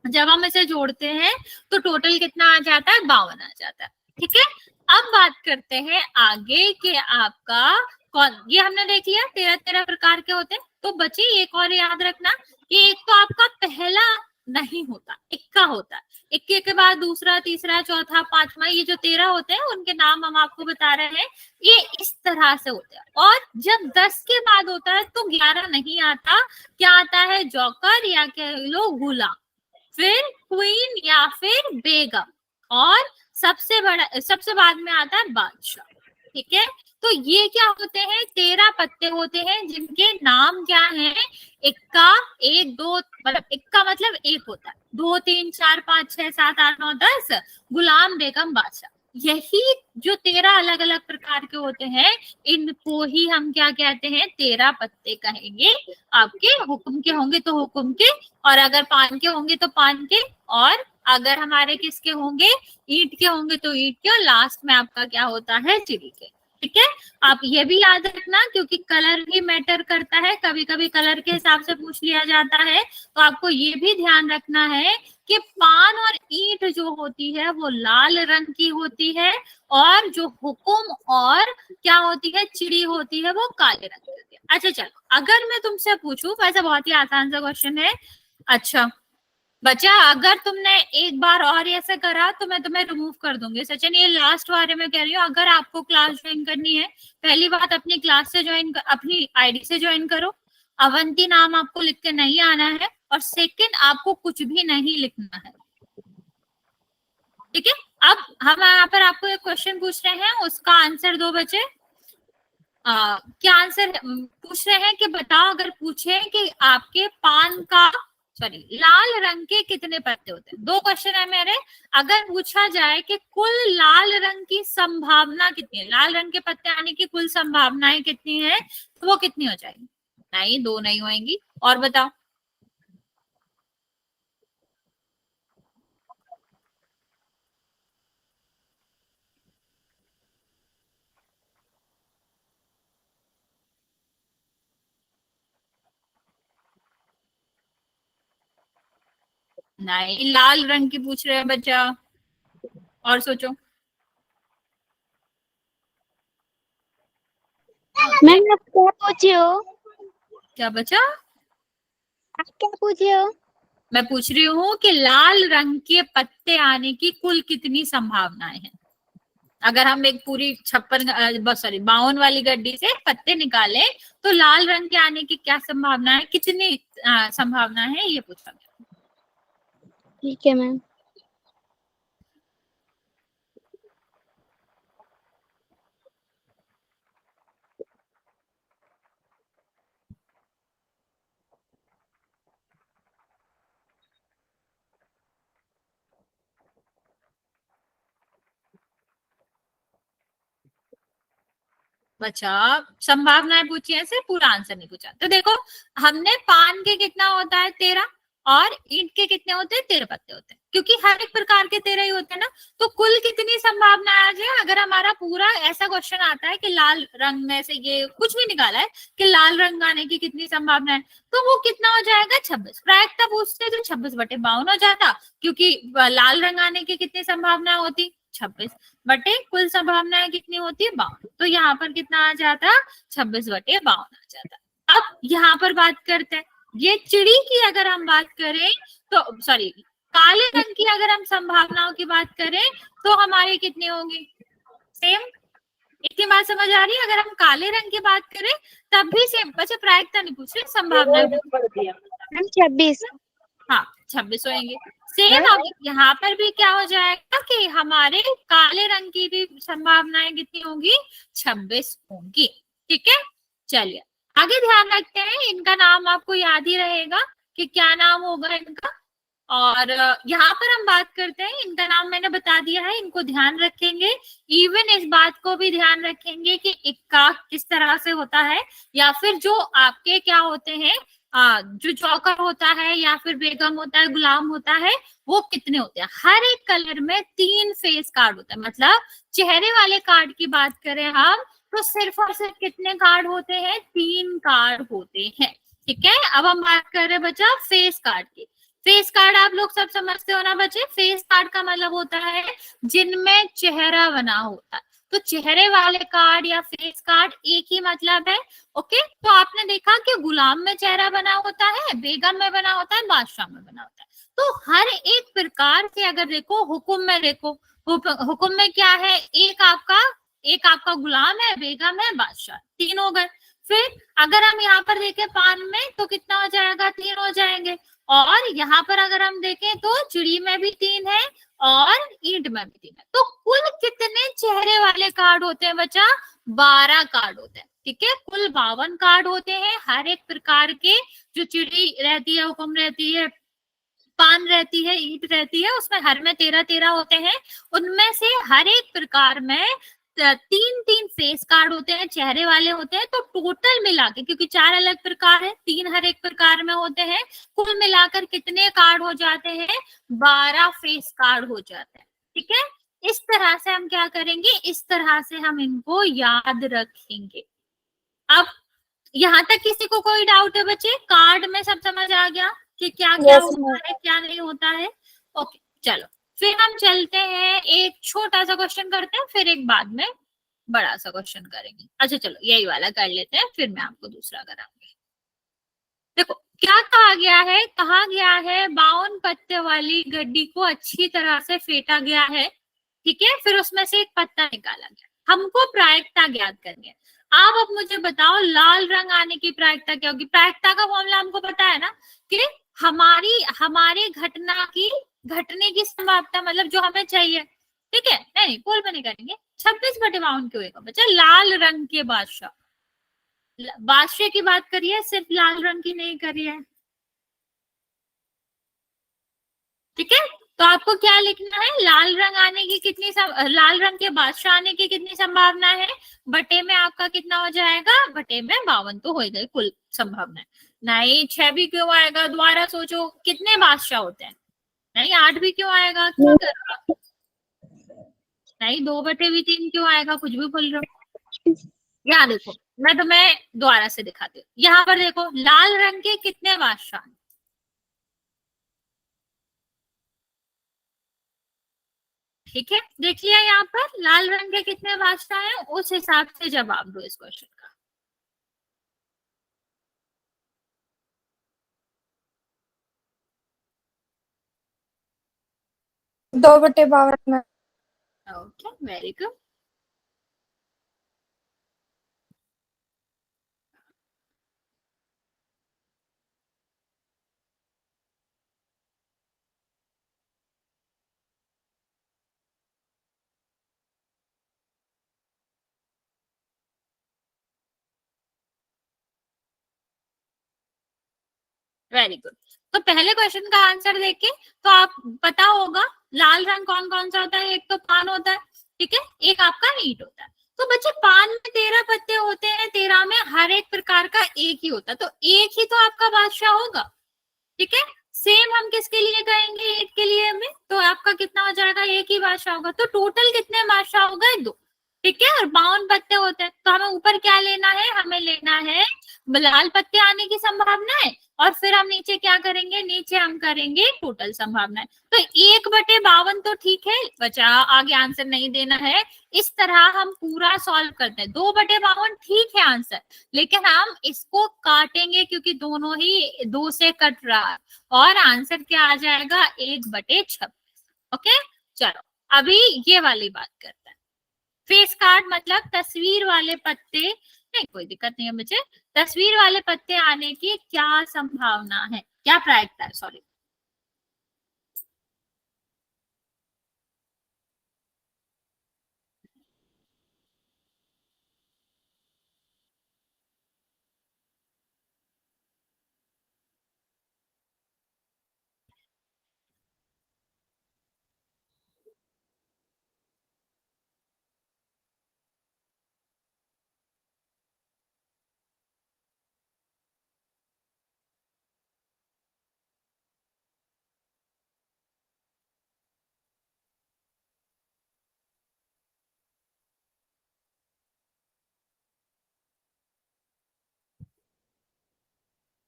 [SPEAKER 1] जब हम इसे जोड़ते हैं तो टोटल कितना आ जाता है, 52 आ जाता है। ठीक है, अब बात करते हैं आगे के आपका कौन, ये हमने देख लिया 13-13 प्रकार के होते हैं। तो बच्चे एक और याद रखना कि एक तो आपका पहला नहीं होता, इक्का होता है, इक्के के बाद दूसरा, तीसरा, चौथा, पांचवा, ये जो 13 होते हैं उनके नाम हम आपको बता रहे हैं, ये इस तरह से होते हैं। और जब 10 के बाद होता है तो 11 नहीं आता, क्या आता है, जॉकर या कह लो गुलाम, फिर क्वीन या फिर बेगम, और सबसे बाद में आता है बादशाह। ठीक है, तो ये क्या होते हैं, 13 पत्ते होते हैं जिनके नाम क्या हैं, इक्का, 1 2, मतलब इक्का मतलब एक होता है, 2 3 4 5 6 7 8 9 10, गुलाम, बेगम, बादशाह। यही जो 13 अलग अलग प्रकार के होते हैं, इनको ही हम क्या कहते हैं, 13 पत्ते कहेंगे। आपके हुक्म के होंगे तो हुक्म के, और अगर पान के होंगे तो पान के, और अगर हमारे किसके होंगे, ईंट के होंगे तो ईंट के, और लास्ट में आपका क्या होता है, चिड़ी के। ठीक है, आप ये भी याद रखना क्योंकि कलर भी मैटर करता है, कभी कभी कलर के हिसाब से पूछ लिया जाता है, तो आपको ये भी ध्यान रखना है कि पान और ईंट जो होती है वो लाल रंग की होती है, और जो हुकुम और क्या होती है, चिड़ी होती है, वो काले रंग की होती है। अच्छा चलो, अगर मैं तुमसे पूछूं, वैसे बहुत ही आसान सा क्वेश्चन है। अच्छा बच्चा, अगर तुमने एक बार और ऐसा करा तो मैं तुम्हें रिमूव कर दूंगी। सचिन, ये लास्ट बार में कह रही हूँ, अगर आपको क्लास ज्वाइन करनी है, पहली बात अपनी क्लास से ज्वाइन, अपनी आईडी से ज्वाइन करो। अवंती नाम आपको लिख के नहीं आना है, और सेकंड आपको कुछ भी नहीं लिखना है। ठीक है, अब हम यहाँ पर आपको एक क्वेश्चन पूछ रहे हैं, उसका आंसर दो बच्चे। क्या आंसर पूछ रहे हैं कि बताओ, अगर पूछे कि आपके पान का लाल रंग के कितने पत्ते होते हैं। 2 क्वेश्चन है मेरे। अगर पूछा जाए कि कुल लाल रंग की संभावना कितनी है, लाल रंग के पत्ते आने की कुल संभावनाएं कितनी है, तो वो कितनी हो जाएगी? नहीं, 2 नहीं होंगी। और बताओ। नहीं, लाल रंग की पूछ रहे हैं बच्चा, और सोचो।
[SPEAKER 3] मैम आप क्या पूछे हो?
[SPEAKER 1] क्या बचा?
[SPEAKER 3] आप क्या पूछे हो?
[SPEAKER 1] मैं पूछ रही हूँ कि लाल रंग के पत्ते आने की कुल कितनी संभावनाएं हैं। अगर हम एक पूरी 52 वाली गड्डी से पत्ते निकाले तो लाल रंग के आने की क्या संभावना है, कितनी संभावना है, ये पूछा गया।
[SPEAKER 3] ठीक है मैम।
[SPEAKER 1] बच्चा संभावनाएं पूछी है, सिर्फ पूरा आंसर नहीं पूछा। तो देखो, हमने पान के कितना होता है, 13, और ईंट के कितने होते हैं, 13 पत्ते होते हैं, क्योंकि हर एक प्रकार के 13 ही होते हैं ना। तो कुल कितनी संभावना आ जाए, अगर हमारा पूरा ऐसा क्वेश्चन आता है कि लाल रंग में से ये कुछ भी निकाला है कि लाल रंग आने की कितनी संभावना है, तो वो कितना हो जाएगा, 26। प्रायिकता पूछते तो 26/52 हो जाता, क्योंकि लाल रंग आने की कितनी संभावना होती, 26 बटे कुल संभावनाएं कितनी होती है, 52। तो यहाँ पर कितना आ जाता, 26/52 आ जाता। अब यहाँ पर बात करते हैं, ये चिड़ी की अगर हम बात करें तो सॉरी काले रंग की अगर हम संभावनाओं की बात करें तो हमारी कितनी होंगी? सेम। इतनी बात समझ आ रही है? अगर हम काले रंग की बात करें तब भी सेम। बच्चे प्रायिकता नहीं पूछ रहे, संभावना।
[SPEAKER 3] 26।
[SPEAKER 1] हाँ 26 होंगे। सेम अब यहाँ पर भी क्या हो जाएगा कि हमारे काले रंग की भी संभावनाएं कितनी होंगी? 26 होंगी। ठीक है, चलिए आगे ध्यान रखते हैं। इनका नाम आपको याद ही रहेगा कि क्या नाम होगा इनका। और यहाँ पर हम बात करते हैं, इनका नाम मैंने बता दिया है, इनको ध्यान रखेंगे। इवन इस बात को भी ध्यान रखेंगे कि इक्का किस तरह से होता है, या फिर जो आपके क्या होते हैं, जो जॉकर होता है या फिर बेगम होता है, गुलाम होता है, वो कितने होते हैं। हर एक कलर में 3 फेस कार्ड होता है। मतलब चेहरे वाले कार्ड की बात करें हम तो सिर्फ और सिर्फ कितने कार्ड होते हैं? 3 कार्ड होते हैं। ठीक है, अब हम बात कर रहे हैं बच्चा फेस कार्ड की। फेस कार्ड आप लोग सब समझते हो ना बच्चे? फेस कार्ड का मतलब होता है जिनमें चेहरा बना होता है। तो चेहरे वाले कार्ड या फेस कार्ड एक ही मतलब है। ओके, तो आपने देखा कि गुलाम में चेहरा बना होता है, बेगम में बना होता है, बादशाह में बना होता है। तो हर एक प्रकार से अगर देखो, हुक्म में देखो, हुक्म में क्या है? एक आपका गुलाम है, बेगम है, बादशाह, 3 हो गए। फिर अगर हम यहाँ पर देखें पान में तो कितना हो जाएगा? 3 हो जाएंगे। और यहाँ पर अगर हम देखें तो चिड़ी में भी 3 है और ईंट में भी 3 है। तो कुल कितने चेहरे वाले कार्ड होते हैं बच्चा? 12 कार्ड होते हैं। ठीक है, कुल 52 कार्ड होते हैं हर एक प्रकार के। जो चिड़ी रहती है, हुक्म रहती है, पान रहती है, ईंट रहती है, उसमें हर में 13-13 होते हैं। उनमें से हर एक प्रकार में 3-3 फेस कार्ड होते हैं, चेहरे वाले होते हैं। तो टोटल मिला के, क्योंकि 4 अलग प्रकार है, 3 हर एक प्रकार में होते हैं, कुल मिलाकर कितने कार्ड हो जाते हैं? 12 फेस कार्ड हो जाते हैं। ठीक है, इस तरह से हम क्या करेंगे? इस तरह से हम इनको याद रखेंगे। अब यहाँ तक किसी को कोई डाउट है बच्चे? कार्ड में सब समझ आ गया कि क्या क्या होता है, क्या नहीं होता है? ओके, चलो फिर हम चलते हैं, एक छोटा सा क्वेश्चन करते हैं, फिर एक बाद में बड़ा सा क्वेश्चन करेंगे। अच्छा चलो यही वाला कर लेते हैं, फिर मैं आपको दूसरा कराऊंगी। देखो क्या कहा गया है? कहा गया है 52 पत्ते वाली गड्डी को अच्छी तरह से फेंटा गया है। ठीक है, फिर उसमें से एक पत्ता निकाला गया। हमको प्रायिकता ज्ञात करनी है। आप अब मुझे बताओ लाल रंग आने की प्रायिकता क्या होगी? प्रायिकता का फॉर्मूला हमको पता है ना कि हमारी घटना की घटने की संभावना, मतलब जो हमें चाहिए। ठीक है, नहीं पोल में नहीं करेंगे। 26/52 क्यों होगा बच्चा? लाल रंग के बादशाह, बादशाह की बात करिए, सिर्फ लाल रंग की नहीं करिए। ठीक है, तो आपको क्या लिखना है? लाल रंग आने की कितनी लाल रंग के बादशाह आने की कितनी संभावना है? बटे में आपका कितना हो जाएगा? बटे में 52 तो हो गई कुल संभावना। नहीं 6 भी क्यों आएगा? दोबारा सोचो, कितने बादशाह होते हैं? नहीं 8 भी क्यों आएगा? क्यों कर रहा? नहीं 2/3 क्यों आएगा? कुछ भी बोल रहे हो। यहाँ देखो, मैं तुम्हें दोबारा से दिखाती हूँ। यहाँ पर देखो लाल रंग के कितने बादशाह? ठीक है, देख लिया यहाँ पर लाल रंग के कितने बादशाह हैं, उस हिसाब से जवाब दो इस क्वेश्चन का।
[SPEAKER 2] 2/52 में।
[SPEAKER 1] Okay, very good. Very good. तो पहले क्वेश्चन का आंसर देखे तो आप पता होगा लाल रंग कौन कौन सा होता है। एक तो पान होता है, ठीक है, एक आपका ईंट होता है। तो बच्चे पान में 13 पत्ते होते हैं, 13 में हर एक प्रकार का एक ही होता है, तो एक ही तो आपका बादशाह होगा। ठीक है, सेम हम किसके लिए कहेंगे? ईंट के लिए में, तो आपका कितना हो जाएगा? एक ही बादशाह होगा। तो टोटल कितने बादशाह हो गए? 2। ठीक है, और 52 पत्ते होते हैं, तो हमें ऊपर क्या लेना है? हमें लेना है लाल पत्ते आने की संभावना है और फिर हम नीचे क्या करेंगे, नीचे हम करेंगे टोटल संभावनाएं। तो 1/52 तो ठीक है बचा, आगे आंसर नहीं देना है। इस तरह हम पूरा सॉल्व करते हैं। 2/52 ठीक है आंसर, लेकिन हम इसको काटेंगे क्योंकि दोनों ही 2 से कट रहा है, और आंसर क्या आ जाएगा, 1/26। ओके, चलो अभी ये वाली बात करते हैं। फेस कार्ड मतलब तस्वीर वाले पत्ते, नहीं कोई दिक्कत नहीं है मुझे, तस्वीर वाले पत्ते आने की क्या संभावना है, क्या प्रायिकता है, सॉरी।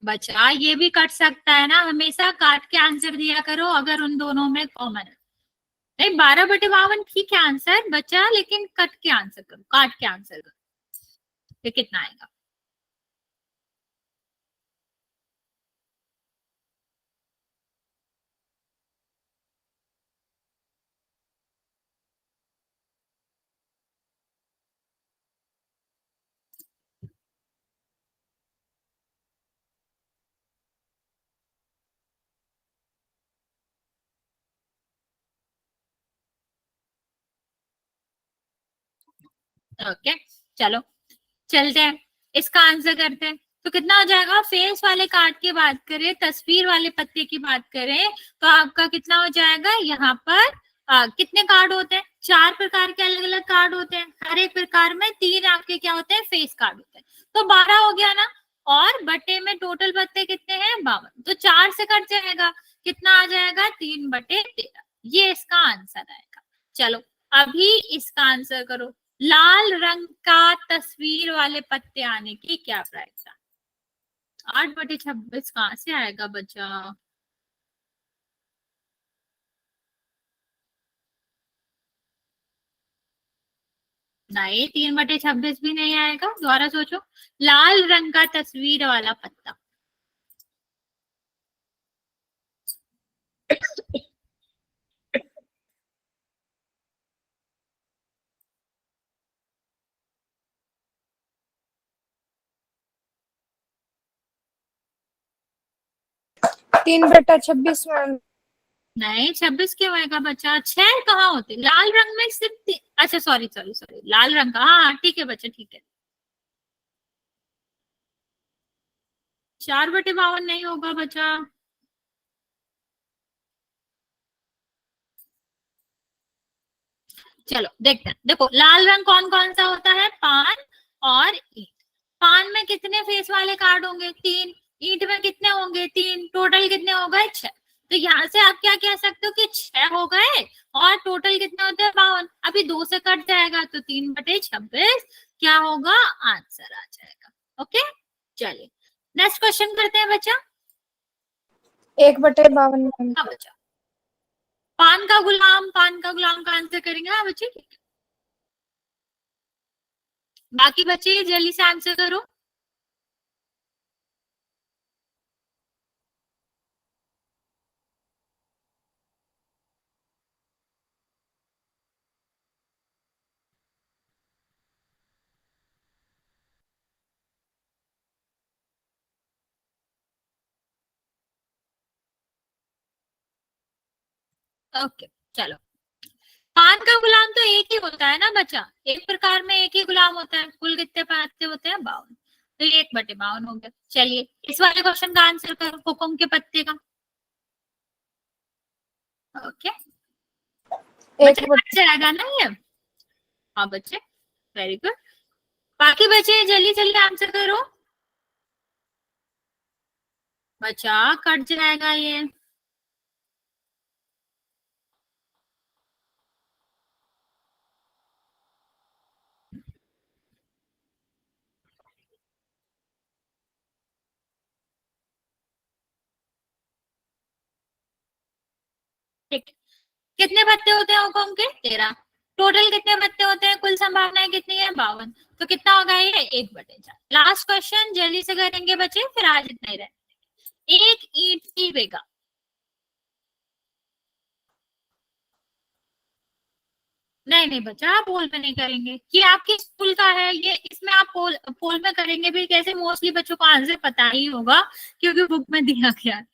[SPEAKER 1] बचा ये भी कट सकता है ना, हमेशा काट के आंसर दिया करो अगर उन दोनों में कॉमन है। नहीं 12/52 ठीक है आंसर बचा, लेकिन कट के आंसर करो, काट के आंसर करो, ये कितना आएगा। ओके चलो चलते हैं, इसका आंसर करते हैं। तो कितना हो जाएगा, फेस वाले कार्ड की बात करें, तस्वीर वाले पत्ते की बात करें, तो आपका कितना हो जाएगा, यहाँ पर कितने कार्ड होते हैं, 4 प्रकार के अलग अलग कार्ड होते हैं, हर एक प्रकार में 3 आपके क्या होते हैं, फेस कार्ड होते हैं। तो 12 हो गया ना, और बटे में टोटल पत्ते कितने हैं, 52, तो 4 से कट जाएगा, कितना आ जाएगा, 3/13, ये इसका आंसर आएगा। चलो अभी इसका आंसर करो, लाल रंग का तस्वीर वाले पत्ते आने की क्या प्रायिकता, 8/26 कहाँ से आएगा बच्चा। नहीं 3/26 भी नहीं आएगा, दोबारा सोचो, लाल रंग का तस्वीर वाला पत्ता।
[SPEAKER 2] तीन बटा 26 मैम।
[SPEAKER 1] नहीं 26 क्यों आएगा बच्चा, 6 कहाँ होते, लाल रंग में सिर्फ अच्छा सॉरी सॉरी सॉरी, लाल रंग का, हाँ ठीक है बच्चा ठीक है। 4/52 नहीं होगा बच्चा। चलो देखते हैं, देखो लाल रंग कौन कौन सा होता है, पान और ईंट। पान में कितने फेस वाले कार्ड होंगे, 3, ईंट में कितने होंगे, 3, टोटल कितने हो गए, 6। तो यहाँ से आप क्या कह सकते हो कि 6 हो गए, और टोटल कितने होते हैं, 52, अभी 2 से कट जाएगा तो 3/26 क्या होगा, आंसर आ जाएगा। ओके चलिए नेक्स्ट क्वेश्चन करते हैं बच्चा।
[SPEAKER 2] 1/52 मैम।
[SPEAKER 1] हाँ बच्चा, पान का गुलाम, पान का गुलाम का आंसर करेंगे, हाँ बच्चे ठीक है। बाकी बच्चे जल्दी से आंसर करो। ओके चलो, पान का गुलाम तो एक ही होता है ना बच्चा, एक प्रकार में एक ही गुलाम होता है, कुल कितने पत्ते होते हैं, 52, तो 1/52 हो गया। चलिए इस वाले क्वेश्चन का आंसर करो, हुकुम के पत्ते का। ओके बच्चे कट जाएगा ना ये, हाँ बच्चे वेरी गुड। बाकी बच्चे जल्दी जल्दी आंसर करो, बच्चा कट जाएगा ये। कितने पत्ते होते हैं हुक्म के? 13। टोटल कितने पत्ते होते हैं? कुल संभावनाएं कितनी है? 52। तो कितना होगा ये? 1/4। लास्ट क्वेश्चन जल्दी से करेंगे बच्चे, फिर आज इतना ही रहे। एक ईंट की बेगा, नहीं नहीं बच्चा पोल में नहीं करेंगे, ये आपके स्कूल का है, ये इसमें आप पोल पोल में करेंगे भी कैसे? मोस्टली बच्चों को आंसर पता ही होगा क्योंकि बुक में दिया गया है।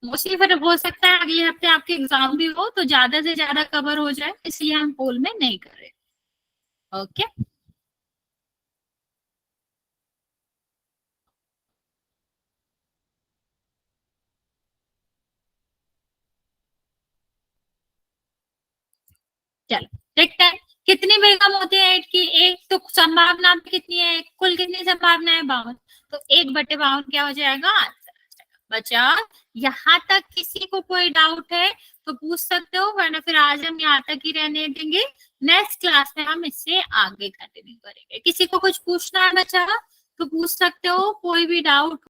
[SPEAKER 1] मोस्टली फिर हो सकता है अगले हफ्ते आपके एग्जाम भी हो तो ज्यादा से ज्यादा कवर हो जाए, इसलिए हम पोल में नहीं कर रहे। ओके चलो देखते हैं कितनी बेगम होती है 8 की। एक तो संभावना भी कितनी है? कुल कितनी संभावना है? 52। तो 1/52 क्या हो जाएगा? आंसर आ जाएगा। बचा यहाँ तक किसी को कोई डाउट है तो पूछ सकते हो, वरना फिर आज हम यहाँ तक ही रहने देंगे। नेक्स्ट क्लास में हम इससे आगे कंटिन्यू करेंगे। किसी को कुछ पूछना है बचा तो पूछ सकते हो, कोई भी डाउट